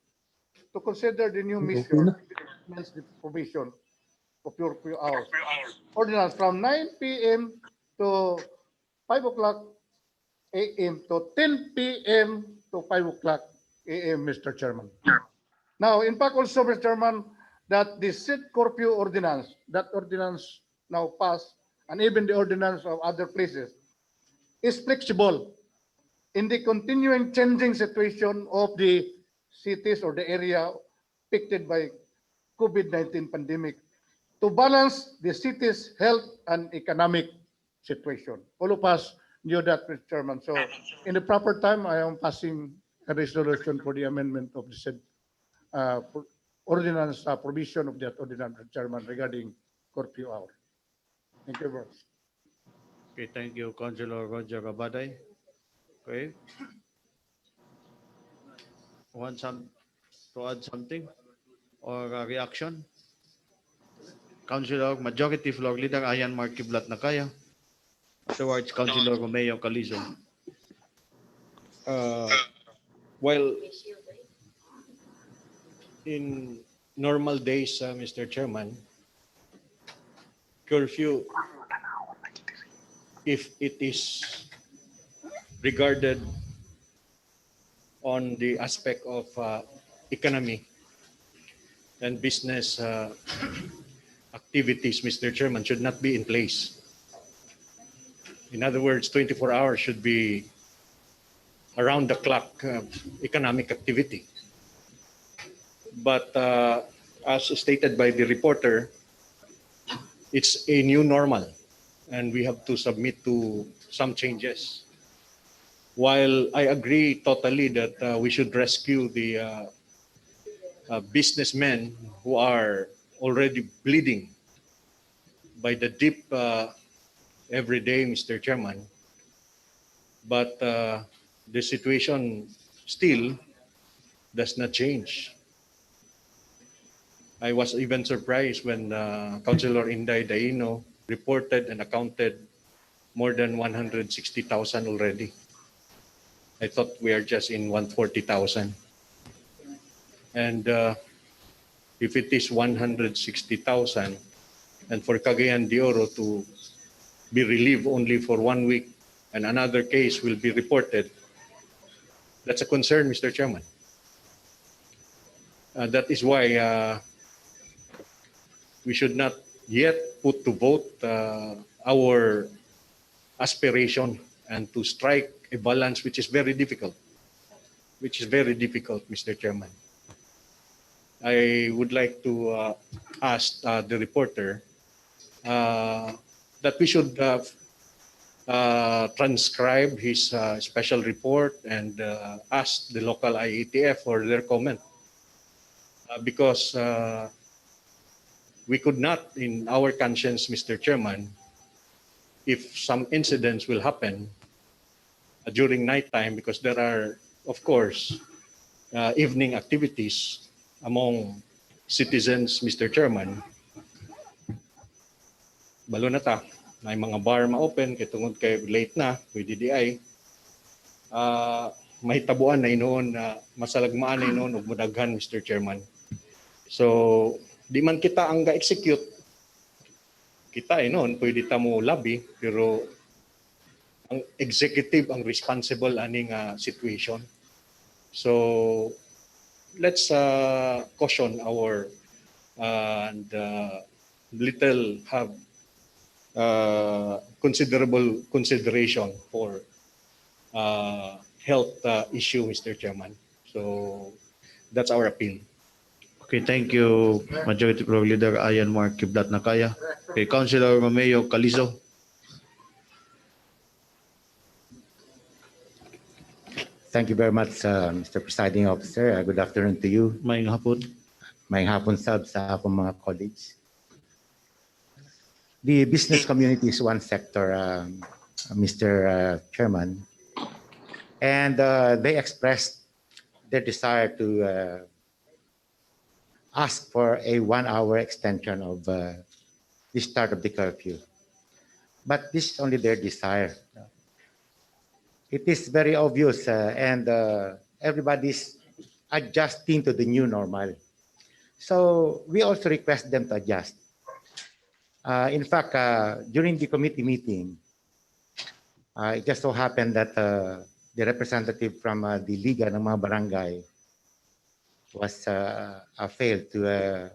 to consider the new mission the provision of curfew hours. Ordinance from 9 p.m. to 5 o'clock a.m. to 10 p.m. to 5 o'clock a.m., Mr. Chairman. Now, in fact also, Mr. Chairman, that the said curfew ordinance, that ordinance now passed, and even the ordinance of other places, is flexible in the continuing changing situation of the cities or the area affected by COVID-19 pandemic to balance the city's health and economic situation. All of us knew that, Mr. Chairman. So in the proper time, I am passing a resolution for the amendment of the said ordinance provision of that ordinance, Mr. Chairman, regarding curfew hour. Thank you very much. Okay, thank you, Councilor Roger Abaday. Okay. Want to add something or a reaction? Councilor Majority Floor Leader Ayan Marquiblat Nakaya. Afterwards, Councilor Romeo Calizo. Well, in normal days, Mr. Chairman, curfew, if it is regarded on the aspect of economy and business activities, Mr. Chairman, should not be in place. In other words, 24 hours should be around the clock economic activity. But as stated by the reporter, it's a new normal and we have to submit to some changes. While I agree totally that we should rescue the businessmen who are already bleeding by the dip every day, Mr. Chairman, but the situation still does not change. I was even surprised when Councilor Inday Daino reported and accounted more than 160,000 already. I thought we are just in 140,000. And if it is 160,000, and for Cagayan de Oro to be relieved only for 1 week and another case will be reported, that's a concern, Mr. Chairman. That is why we should not yet put to vote our aspiration and to strike a balance which is very difficult, Mr. Chairman. I would like to ask the reporter that we should transcribe his special report and ask the local IETF for their comment. Because we could not, in our conscience, Mr. Chairman, if some incidents will happen during nighttime, because there are, of course, evening activities among citizens, Mr. Chairman. Balo na ta, may mga bar ma-open, kay tungod kay late na, with DDI. May tabuan na inoon, masalagmaan na inoon, ug mudaghan, Mr. Chairman. So, di man kita ang ga-execute, kita noon, pwede ta mo lobby, pero ang executive ang responsible aning situation. So, let's caution our and little have considerable consideration for health issue, Mr. Chairman. So, that's our appeal. Okay, thank you, Majority Floor Leader Ayan Mark Kiblat Nakaya. Okay, Councilor Mameo Calizo. Thank you very much, Mr. Presiding Officer. Good afternoon to you. Maayong hapon. Maayong hapon sab sa akong mga colleagues. The business community is one sector, Mr. Chairman, and they expressed their desire to ask for a 1-hour extension of the start of the curfew. But this is only their desire. It is very obvious and everybody's adjusting to the new normal. So we also request them to adjust. In fact, during the committee meeting, it just so happened that the representative from the Liga ng mga barangay was failed to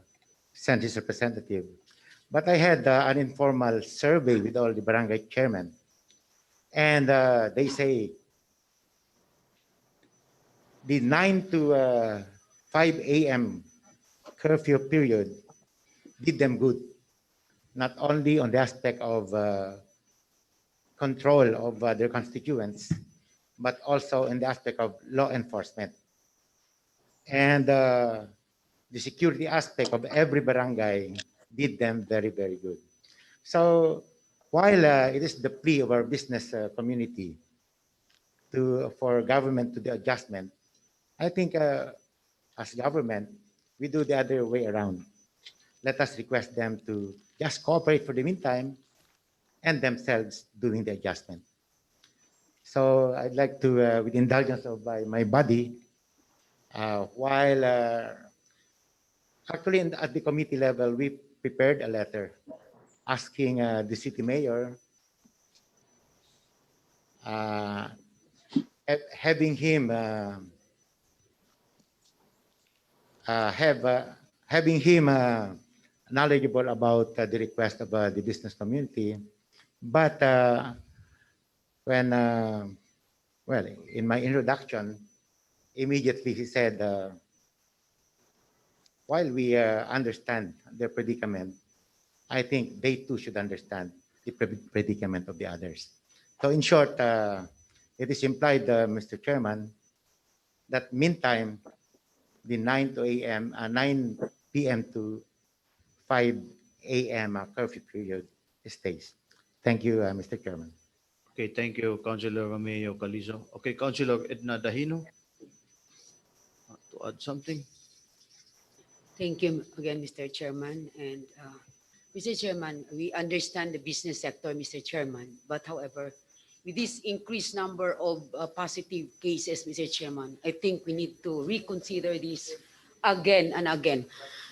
send his representative. But I had an informal survey with all the barangay chairmen. And they say the 9 to 5 a.m. curfew period did them good, not only on the aspect of control of their constituents, but also in the aspect of law enforcement. And the security aspect of every barangay did them very, very good. So while it is the plea of our business community for government to do adjustment, I think as government, we do the other way around. Let us request them to just cooperate for the meantime and themselves doing the adjustment. So I'd like to, with indulgence of my body, while actually at the committee level, we prepared a letter asking the city mayor, having him knowledgeable about the request of the business community. But when, well, in my introduction, immediately he said, while we understand their predicament, I think they too should understand the predicament of the others. So in short, it is implied, Mr. Chairman, that meantime, the 9 p.m. to 5 a.m. Curfew period stays. Thank you, Mr. Chairman. Okay, thank you, Councilor Mameo Calizo. Okay, Councilor Edna Dahino, to add something. Thank you again, Mr. Chairman. And Mr. Chairman, we understand the business sector, Mr. Chairman. But however, with this increased number of positive cases, Mr. Chairman, I think we need to reconsider this again and again.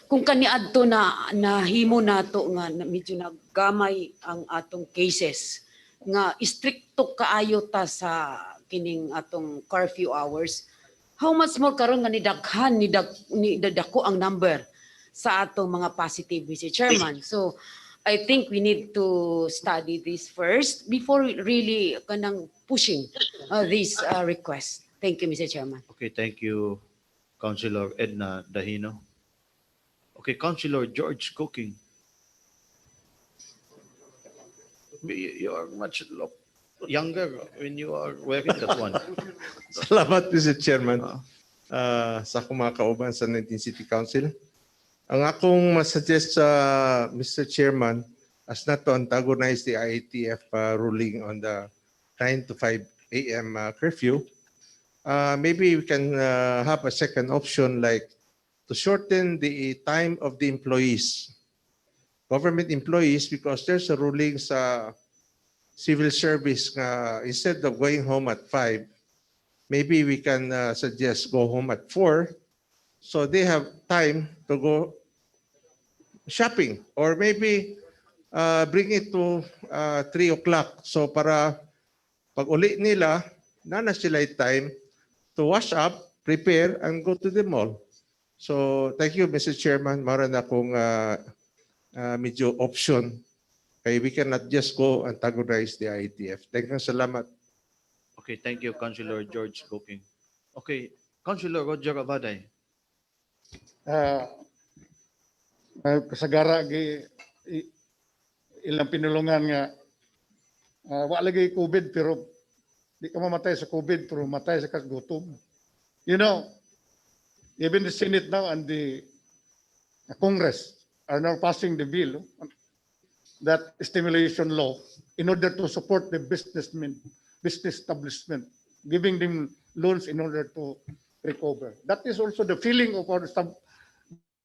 Kung kaniadto na nahimo nato nga medyo naggamay ang atong cases, nga stricto kaayo ta sa kining atong curfew hours, how much more karon nga nidaghan ni dako ang number sa atong mga positive, Mr. Chairman. So I think we need to study this first before really kanang pushing this request. Thank you, Mr. Chairman. Okay, thank you, Councilor Edna Dahino. Okay, Councilor George Cooking. You are much younger when you are wearing that one. Salamat, Mr. Chairman. Sa akong mga kauban sa 19 City Council. Ang akong masuggest sa Mr. Chairman as not to antagonize the IATF ruling on the 9 to 5 a.m. Curfew, maybe we can have a second option like to shorten the time of the employees, government employees, because there's a ruling sa civil service nga instead of going home at 5, maybe we can suggest go home at 4 so they have time to go shopping or maybe bring it to 3 o'clock. So para pag uli nila, na sila time to wash up, prepare, and go to the mall. So thank you, Mr. Chairman. Maran akong medyo option. Kaya we cannot just go antagonize the IATF. Thank you, salamat. Okay, thank you, Councilor George Cooking. Okay, Councilor Roger Abaday. Kasagara ilang pinulungan nga wa lagi COVID pero di ka mamatay sa COVID pero matay sa gutom. You know, even the Senate now and the Congress are now passing the bill, that stimulation law, in order to support the business establishment, giving them loans in order to recover. That is also the feeling of our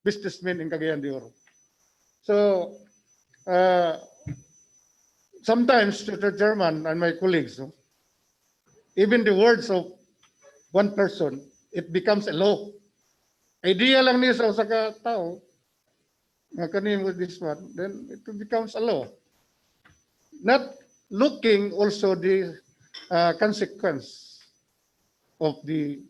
businessmen in Cagayan de Oro. So, sometimes, Mr. Chairman and my colleagues, even the words of one person, it becomes a law. Idea lang niya sa ka tao, nga kanin with this one, then it becomes a law. Not looking also the consequence of the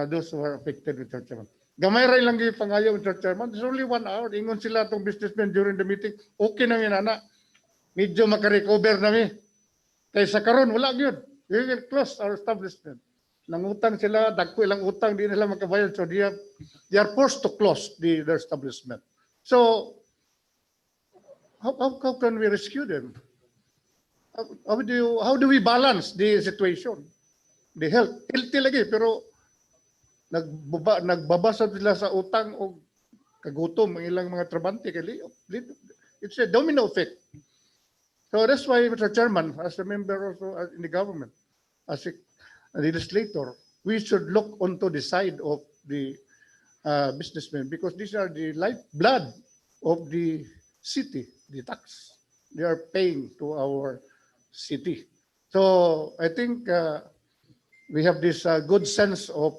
those who are affected with Mr. Chairman. Gamay rin lang yung pangayaw, Mr. Chairman. It's only 1 hour. Ingon sila itong businessmen during the meeting. Okay na yun, anak. Medyo makarecover na mi. Kaysa karon wala yun. We will close our establishment. Nangutang sila, dagko ilang utang, di nila makabayad. So they are forced to close their establishment. So, how can we rescue them? How do we balance the situation? The health. Healthy lagi, pero nagbabasa sila sa utang o kagutom ang ilang mga trabante. It's a domino effect. So that's why, Mr. Chairman, as a member also in the government, as a legislator, we should look onto the side of the businessmen because these are the lifeblood of the city, the tax they are paying to our city. So I think we have this good sense of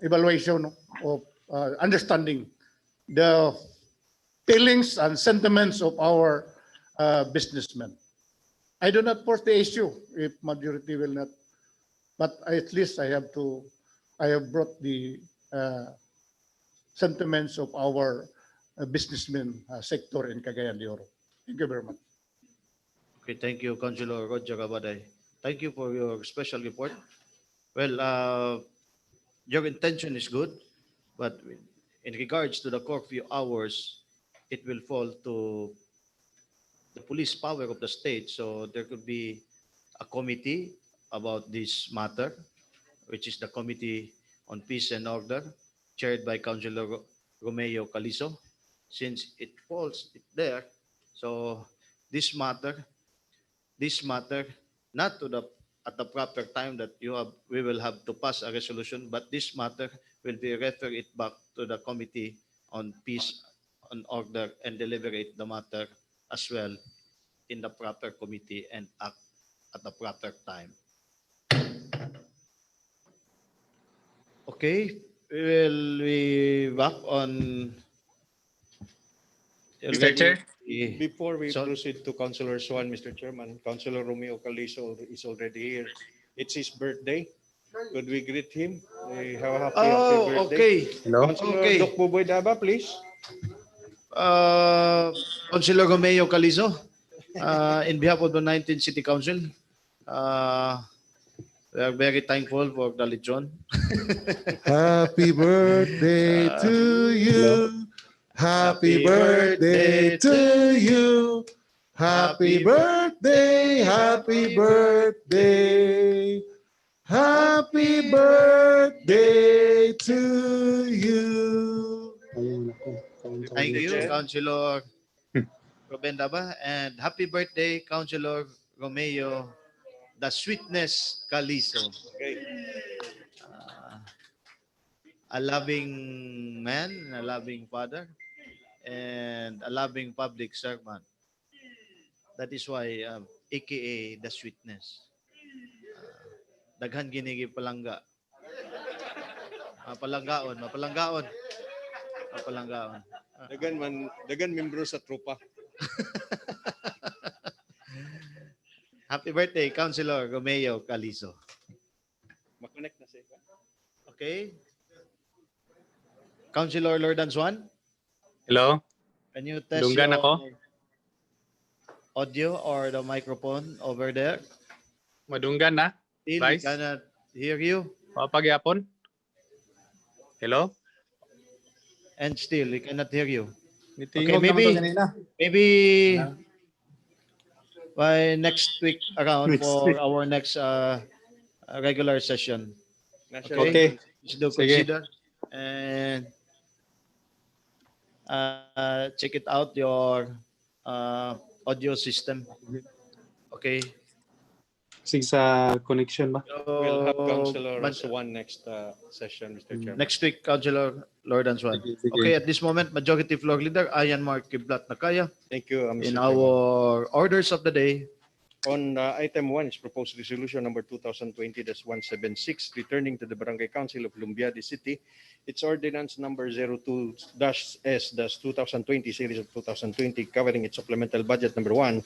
evaluation of understanding the feelings and sentiments of our businessmen. I do not force the issue if majority will not, but at least I have brought the sentiments of our businessmen sector in Cagayan de Oro. Thank you very much. Okay, thank you, Councilor Roger Abaday. Thank you for your special report. Well, your intention is good, but in regards to the curfew hours, it will fall to the police power of the state. So there could be a committee about this matter, which is the Committee on Peace and Order, chaired by Councilor Romeo Calizo. Since it falls there, so this matter, not to at the proper time that we will have to pass a resolution, but this matter will be referred it back to the Committee on Peace and Order and deliberate the matter as well in the proper committee and act at the proper time. Okay, will we back on? Mr. Chair? Before we So- proceed to Councilor Swan, Mr. Chairman, Councilor Romeo Calizo is already here. It's his birthday. Could we greet him? Have a happy birthday. okay. Councilor Okay. Doc Buboy Daba, please. Councilor Romeo Calizo, in behalf of the 19th City Council, we are very thankful for the lechon. Happy birthday to you. Happy birthday to you. Happy birthday, happy birthday. Happy birthday to you. Thank you, Councilor Ruben Daba, and happy birthday, Councilor Romeo, the sweetness Calizo. A loving man, a loving father, and a loving public servant. That is why, AKA the sweetness. Daghan ginigi palangga. Mapalanggaon. Dagan membro sa tropa. Happy birthday, Councilor Romeo Calizo. Makonect na siya. Okay. Councilor Lordan Swan, Hello? can you test Dunggan your ako? audio or the microphone over there? Madunggan na? Still, we Vice? cannot hear you. Papagyapon? Hello? And still, we cannot hear you. Nitingog Okay, naman to kanina. Maybe by next week around Next for week. our next regular session. Okay. Please do Sige. consider and check it out your audio system. Okay. Sig sa connection ba? We'll have Councilor But- Swan next session, Mr. Chairman. Next week, Councilor Lord and Swan. Sige. Okay, at this moment, Majority Floor Leader Ayan Mark Kiblat Nakaya. Thank you, Mr. In Chairman. our orders of the day, On item 1 is proposed resolution number 2020-176, returning to the Barangay Council of Lumbiadi City its ordinance number 02-S-2020 series of 2020 covering its supplemental budget number 1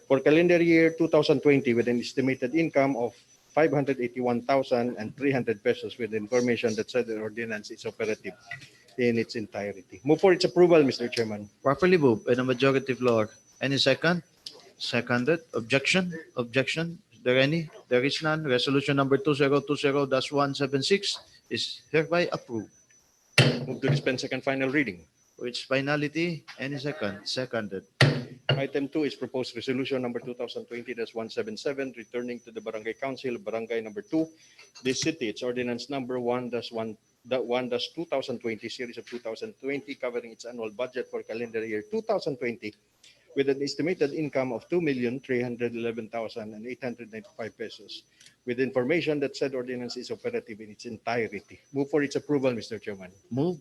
for calendar year 2020 with an estimated income of 581,300 pesos with information that said the ordinance is operative in its entirety. Move for its approval, Mr. Chairman. properly moved by the Majority Floor. Any second? Seconded. Objection? Objection? Is there any? There is none. Resolution number 2020-176 is hereby approved. Move to dispense second final reading. Which finality? Any second? Seconded. Item 2 is proposed resolution number 2020-177, returning to the Barangay Council of Barangay number 2, this city, its ordinance number 1-2020 series of 2020, covering its annual budget for calendar year 2020, with an estimated income of 2,311,895 pesos, with information that said ordinance is operative in its entirety. Move for its approval, Mr. Chairman. Move.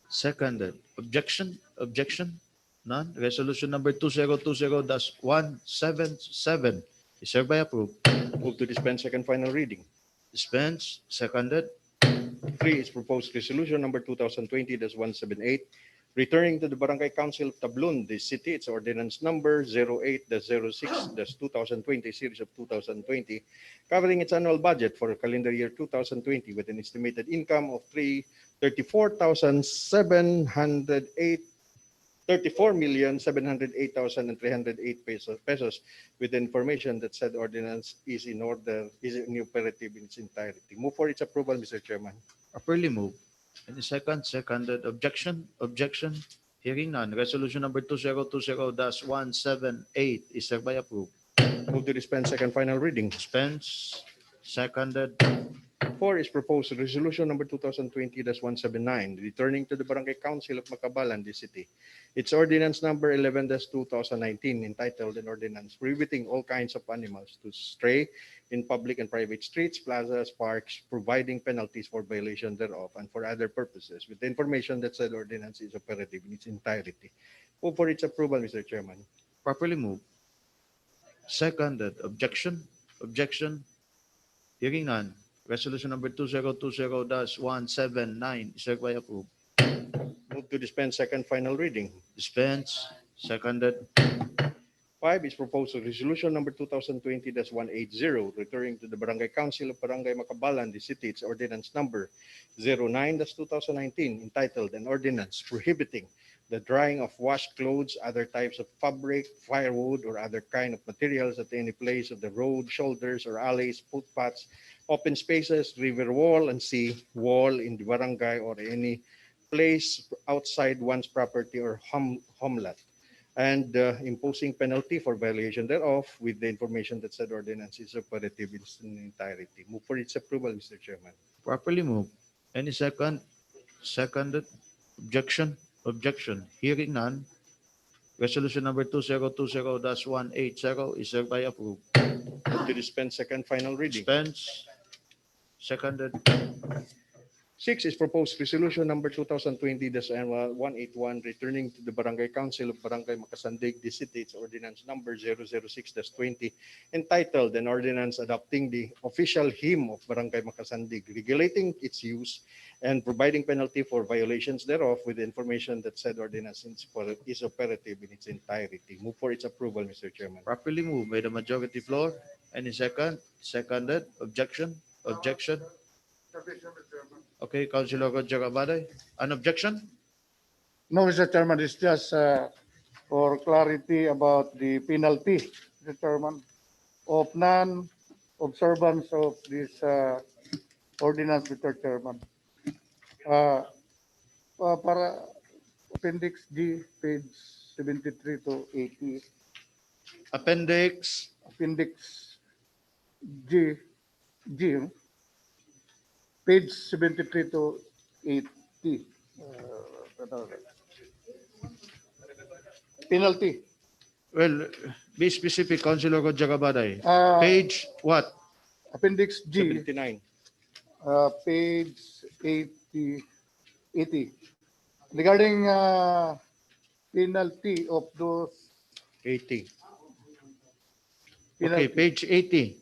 Seconded. Objection? Objection? None. Resolution number 2020-177 is hereby approved. Move to dispense second final reading. Dispense. Seconded. 3 is proposed resolution number 2020-178, returning to the Barangay Council of Tablon, the city, its ordinance number 08-06-2020 series of 2020, covering its annual budget for calendar year 2020 with an estimated income of 34,708,308 pesos with information that said ordinance is in operative in its entirety. Move for its approval, Mr. Chairman. Properly moved. Any second? Seconded. Objection? Objection? Hearing none. Resolution number 2020-178 is hereby approved. Move to dispense second final reading. Dispense. Seconded. 4 is proposed resolution number 2020-179, returning to the Barangay Council of Macabalan, the city. Its ordinance number 11-2019, entitled an ordinance prohibiting all kinds of animals to stray in public and private streets, plazas, parks, providing penalties for violation thereof and for other purposes, with the information that said ordinance is operative in its entirety. Move for its approval, Mr. Chairman. Properly moved. Seconded. Objection? Objection? Hearing none. Resolution number 2020-179 is hereby approved. Move to dispense second final reading. Dispense. Seconded. 5 is proposed resolution number 2020-180, returning to the Barangay Council of Barangay Makabalan, the city, its ordinance number 09-2019, entitled an ordinance prohibiting the drying of washed clothes, other types of fabric, firewood, or other kind of materials at any place of the road, shoulders, or alleys, footpaths, open spaces, river wall, and sea wall in the barangay or any place outside one's property or homeland, and imposing penalty for violation thereof, with the information that said ordinance is operative in its entirety. Move for its approval, Mr. Chairman. Properly moved. Any second? Seconded. Objection? Objection. Hearing none. Resolution number 2020-180 is hereby approved. To dispense second final reading. Dispense. Seconded. 6 is proposed resolution number 2020-181, returning to the Barangay Council of Barangay Makasandig, the city, its ordinance number 006-20, entitled an ordinance adopting the official hymn of Barangay Makasandig, regulating its use and providing penalty for violations thereof, with the information that said ordinance is operative in its entirety. Move for its approval, Mr. Chairman. Properly moved by the majority floor. Any second? Seconded. Objection? Objection? Okay, Councilor Roger Abaday. An objection? No, Mr. Chairman, it's just for clarity about the penalty, Mr. Chairman, of non-observance of this ordinance, Mr. Chairman. Para Appendix G, page 73 to 80. Appendix. Appendix G, page 73 to 80. Penalty. Well, be specific, Councilor Roger Abaday. Page what? Appendix G. 79. Page 80. Regarding penalty of those 80. Okay, page 80.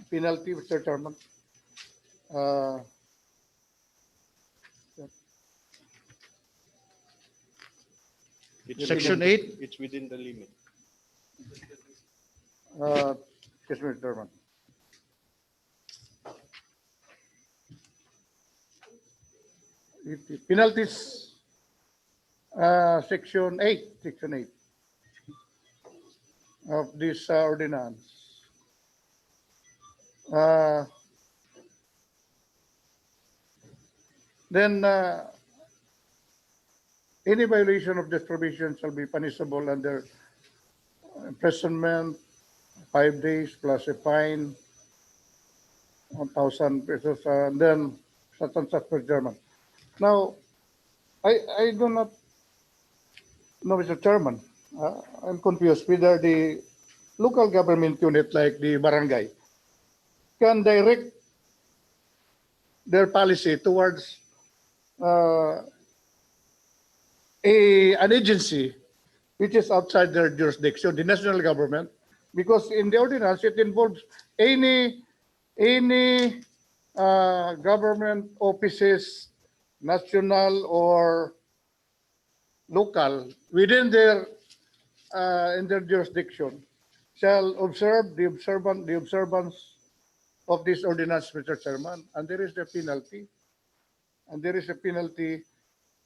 Penalty, Mr. Chairman. Section 8. It's within the limit. Yes, Mr. Chairman. Penalties, section 8 of this ordinance. Then any violation of this provision shall be punishable under imprisonment 5 days plus a fine 1,000 pesos, and then such and such per German. Now, I do not know, Mr. Chairman. I'm confused whether the local government unit like the barangay can direct their policy towards an agency which is outside their jurisdiction, the national government, because in the ordinance it involves any government offices, national or local, within their in their jurisdiction, shall observe the observance of this ordinance, Mr. Chairman, and there is a penalty,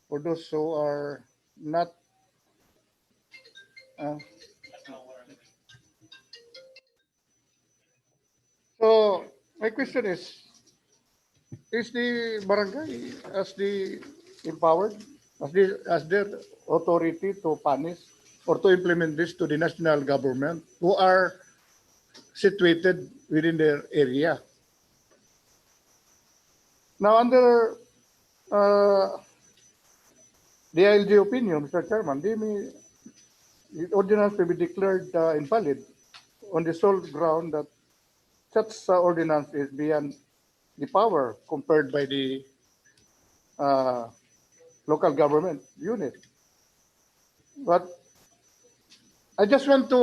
for those who are not. So my question is the barangay as the empowered, as their authority to punish or to implement this to the national government who are situated within their area? Now, under the ILG opinion, Mr. Chairman, the ordinance may be declared invalid on the sole ground that such ordinance is beyond the power conferred by the local government unit. But I just want to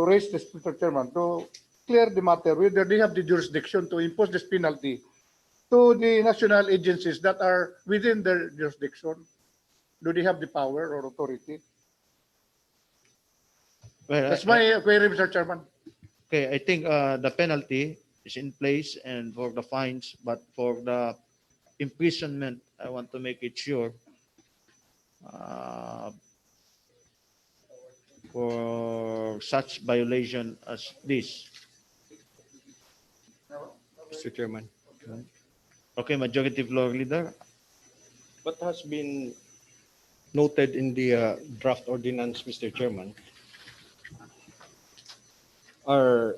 raise this, Mr. Chairman, to clear the matter whether they have the jurisdiction to impose this penalty to the national agencies that are within their jurisdiction. Do they have the power or authority? Well, That's my query, Mr. Chairman. okay, I think the penalty is in place and for the fines, but for the imprisonment, I want to make it sure for such violation as this. Mr. Chairman. Okay, Majority Floor Leader. What has been noted in the draft ordinance, Mr. Chairman, are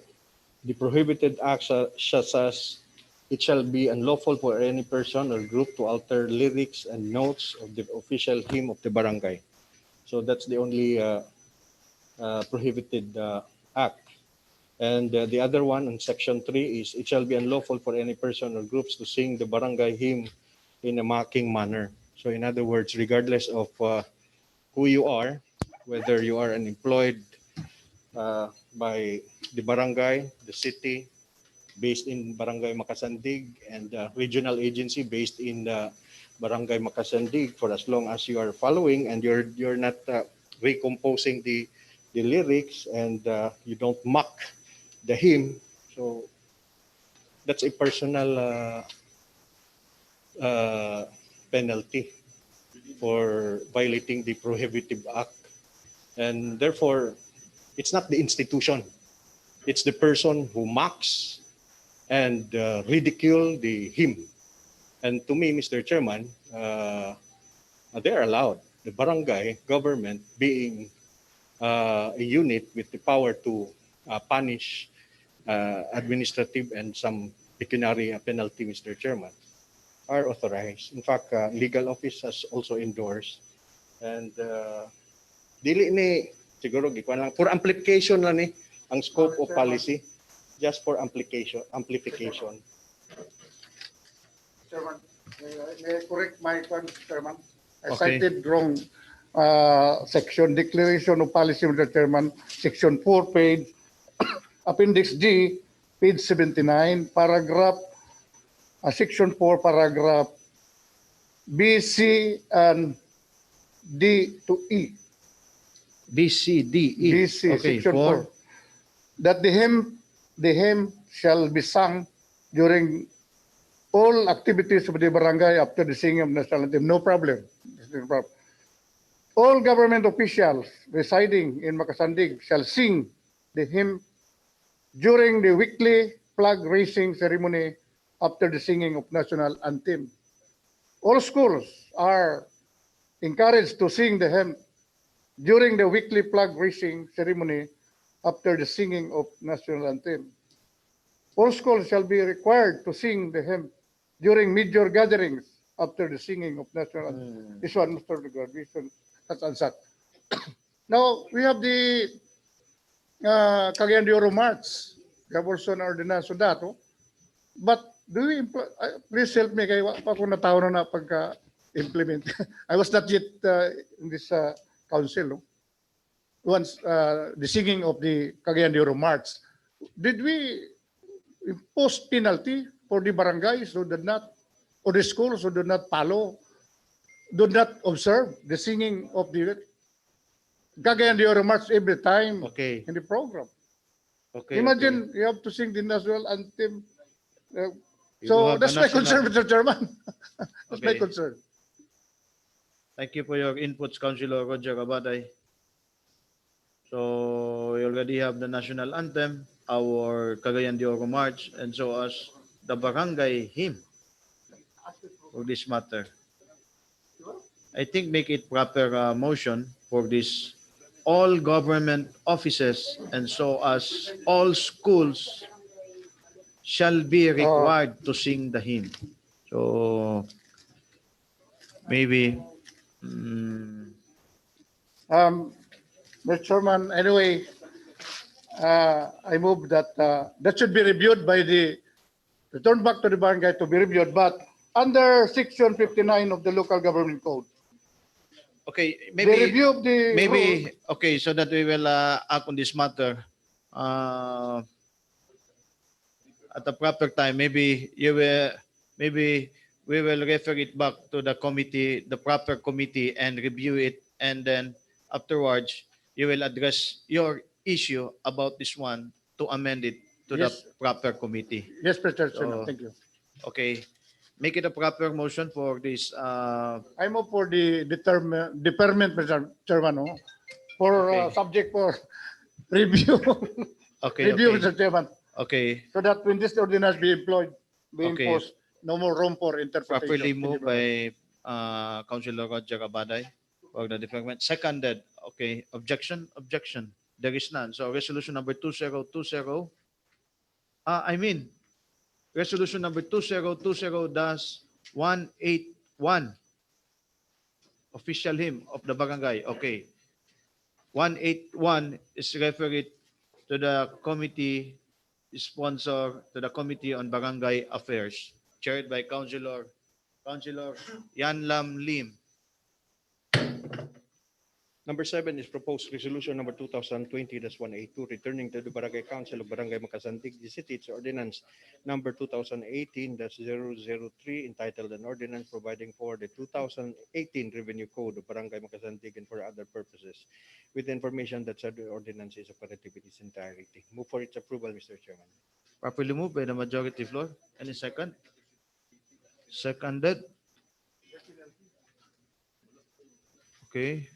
the prohibited acts such as it shall be unlawful for any person or group to alter lyrics and notes of the official hymn of the barangay. So that's the only prohibited act. And the other one in section 3 is it shall be unlawful for any person or groups to sing the barangay hymn in a mocking manner. So in other words, regardless of who you are, whether you are an employed by the barangay, the city, based in Barangay Makasandig, and regional agency based in Barangay Makasandig, for as long as you are following and you're not recomposing the lyrics and you don't mock the hymn, so that's a personal penalty for violating the prohibitive act, and therefore it's not the institution, it's the person who mocks and ridicule the hymn. And to me, Mr. Chairman, they're allowed. The barangay government being a unit with the power to punish administrative and some pecuniary penalty, Mr. Chairman, are authorized. In fact, legal office has also endorsed. And dili ni siguro gikuan lang for amplification lang ni ang scope of policy, just for amplification. Chairman, may I correct my point, Chairman? I Okay. cited wrong section, declaration of policy, Mr. Chairman, section 4, page, appendix G, page 79, paragraph, section 4, paragraph B, C, and D to E. B, C, D, E. B, C, Okay, section 4. That the hymn shall be sung during all activities of the barangay after the singing of national anthem. No problem. All government officials residing in Makasandig shall sing the hymn during the weekly flag raising ceremony after the singing of national anthem. All schools are encouraged to sing the hymn during the weekly flag raising ceremony after the singing of national anthem. All schools shall be required to sing the hymn during major gatherings after the singing of national anthem. This one, Mr. Graduation, that's answered. Now, we have the Cagayan de Oro March. We have also an ordinance on that. Oh? But do we, please help me, kaya pa ako natao na pagka-implement. I was not yet in this council. No? Once the singing of the Cagayan de Oro March, did we impose penalty for the barangays who did not, or the schools who did not follow, did not observe the singing of the Cagayan de Oro March every time in the program? Okay. Imagine you have to sing the national anthem. You do So have that's the my national- concern, Mr. Chairman. That's my Okay. concern. Thank you for your inputs, Councilor Roger Abaday. So we already have the national anthem, our Cagayan de Oro March, and so as the barangay hymn for this matter. I think make it proper motion for this all government offices and so as all schools shall be required to sing the hymn. So maybe Mr. Chairman, anyway, I move that that should be reviewed by the, return back to the barangay to be reviewed, but under section 59 of the local government code. okay, The maybe review of the maybe rule- okay, so that we will act on this matter. at the proper time, maybe we will refer it back to the committee, the proper committee, and review it, and then afterwards you will address your issue about this one to amend it to the Yes. proper committee. Yes, Mr. Chairman, So- thank you. Okay, make it a proper motion for this. I move for the deferment, Mr. Chairman, no? For Okay. subject for review. Okay, Review, okay, Mr. Chairman, okay. so that when this ordinance be Okay. enforced, no more room for interpretation. Properly Thank you moved very much. by Councilor Roger Abaday for the deferment. Seconded. Okay, objection, objection. There is none. So resolution number 2020. Resolution number 2020-181. Official hymn of the barangay. Okay. 181 is referred to the committee sponsor to the Committee on Barangay Affairs, chaired by Councilor Yan Lam Lim. Number 7 is proposed resolution number 2020-182, returning to the Barangay Council of Barangay Makasantig, the city, its ordinance number 2018-003, entitled an ordinance providing for the 2018 Revenue Code of Barangay Makasantig and for other purposes, with the information that said ordinance is operative in its entirety. Move for its approval, Mr. Chairman. Properly moved by the majority floor. Any second? Seconded. Okay.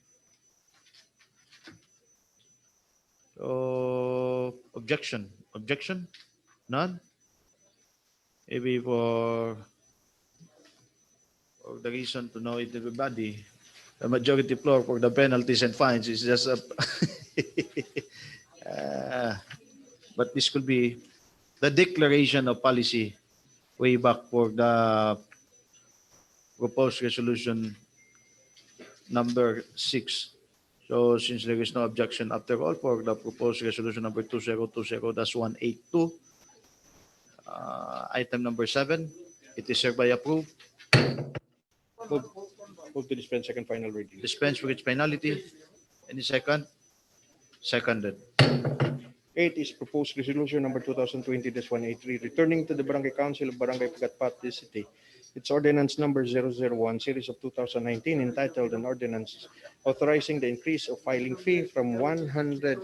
So, objection. Objection? None? Maybe for the reason to know it, everybody, the majority floor for the penalties and fines is just a but this could be the declaration of policy way back for the proposed resolution number 6. So since there is no objection after all for the proposed resolution number 2020-182, item number 7, it is hereby approved. Move to dispense second final reading. Dispense with its penalty. Any second? Seconded. 8 is proposed resolution number 2020-183, returning to the Barangay Council of Barangay Pagatpat, the city, its ordinance number 001, series of 2019, entitled an ordinance authorizing the increase of filing fee from 100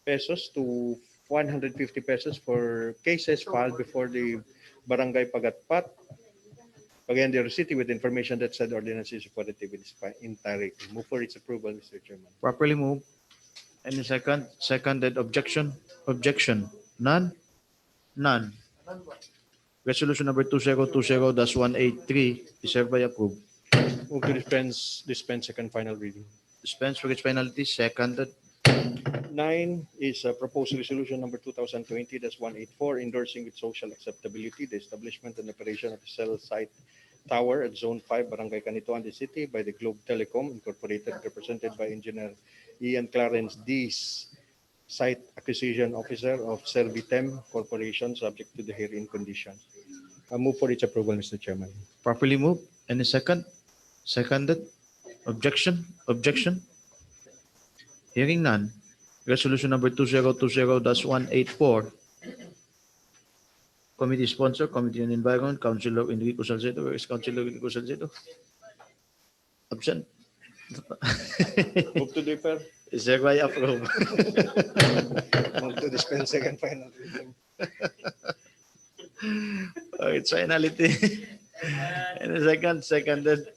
pesos to 150 pesos for cases filed before the Barangay Pagatpat, again, the city, with information that said ordinance is operative in its entirety. Move for its approval, Mr. Chairman. Properly moved. Any second? Seconded. Objection? Objection. None? None. Resolution number 2020-183 is hereby approved. Move to dispense second final reading. Dispense with its penalty. Seconded. 9 is a proposed resolution number 2020-184, endorsing with social acceptability the establishment and operation of a cell site tower at Zone 5, Barangay Canituan, the city, by the Globe Telecom Incorporated, represented by Engineer Ian Clarence Dees, Site Acquisition Officer of Servitem Corporation, subject to the herein conditions. I move for its approval, Mr. Chairman. Properly moved. Any second? Seconded. Objection? Objection? Hearing none. Resolution number 2020-184. Committee sponsor, Committee on Environment, Councilor Enrico Salcedo. Where is Councilor Enrico Salcedo? Absent. Move to defer. Is hereby approved. Move to dispense second final reading. Oh, it's finality. Any second? Seconded.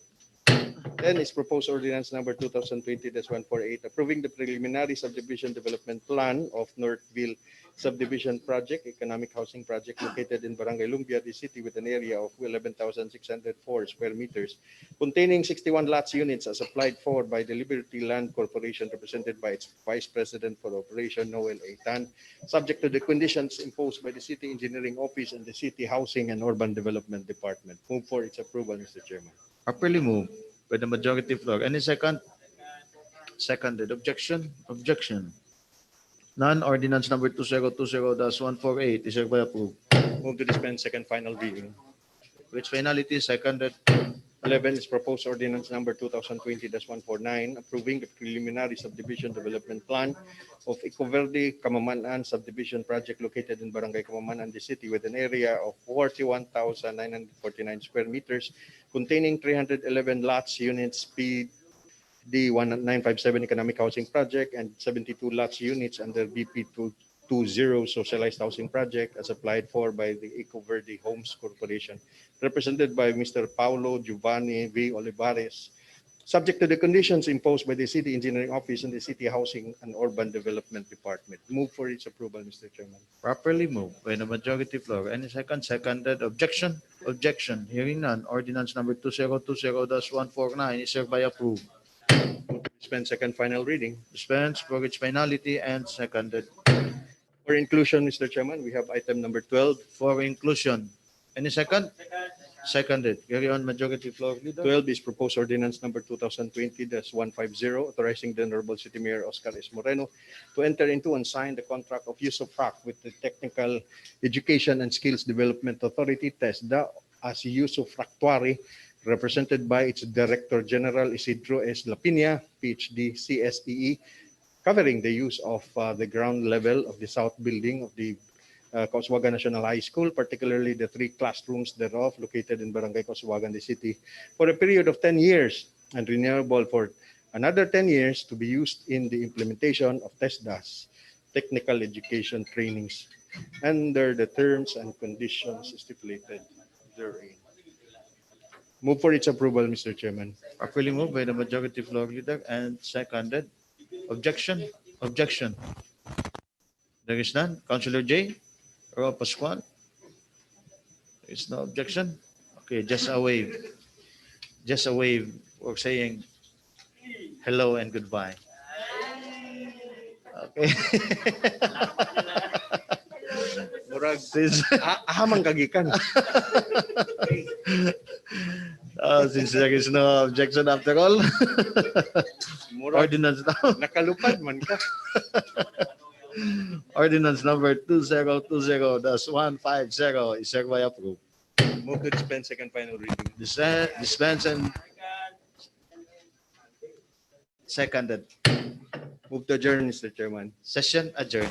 10 is proposed ordinance number 2020-148, approving the preliminary subdivision development plan of Northville Subdivision Project, economic housing project located in Barangay Lumbia, the city, with an area of 11,604 square meters, containing 61 lots units as applied for by the Liberty Land Corporation, represented by its Vice President for Operation, Noel A. Tan, subject to the conditions imposed by the City Engineering Office and the City Housing and Urban Development Department. Move for its approval, Mr. Chairman. Properly moved by the majority floor. Any second? Seconded. Objection? Objection. None. Ordinance number 2020-148 is hereby approved. Move to dispense second final reading. Which finality? Seconded. 11 is proposed ordinance number 2020-149, approving the preliminary subdivision development plan of Ecoverde Kamamanan subdivision project located in Barangay Kamamanan, the city, with an area of 41,949 square meters, containing 311 lots, units, PD 1957 Economic Housing Project, and 72 lots, units under BP 220 Socialized Housing Project, as applied for by the Ecoverde Homes Corporation, represented by Mr. Paulo Giovanni V. Olivares, subject to the conditions imposed by the City Engineering Office and the City Housing and Urban Development Department. Move for its approval, Mr. Chairman. Properly moved by the majority floor. Any second? Seconded. Objection? Objection. Hearing none. Ordinance number 2020-149 is hereby approved. Dispense second final reading. Dispense for its finality and seconded. For inclusion, Mr. Chairman, we have item number 12. For inclusion. Any second? Seconded. Carry on, majority floor leader. 12 is proposed ordinance number 2020-150, authorizing the Honorable City Mayor Oscar S. Moreno to enter into and sign the contract of use of FRAC with the Technical Education and Skills Development Authority, TESDA, as usufructuary, represented by its Director General Isidro S. Lapina, PhD, CSEE, covering the use of the ground level of the south building of the Kauswagan National High School, particularly the 3 classrooms thereof located in Barangay Kauswagan, the city, for a period of 10 years and renewable for another 10 years to be used in the implementation of TESDA's technical education trainings under the terms and conditions stipulated therein. Move for its approval, Mr. Chairman. Properly moved by the majority floor leader and seconded. Objection? Objection. There is none. Councilor J. Ro Pascual. There is no objection. Okay, just a wave. Just a wave for saying hello and goodbye. Okay. Murag, ahamang kagikan. Since there is no objection after all, Murag, ordinance nakalupad man ka. ordinance number 2020-150 is hereby approved. Move to dispense second final reading. Dispense and seconded. Move to adjourn, Mr. Chairman. Session adjourned.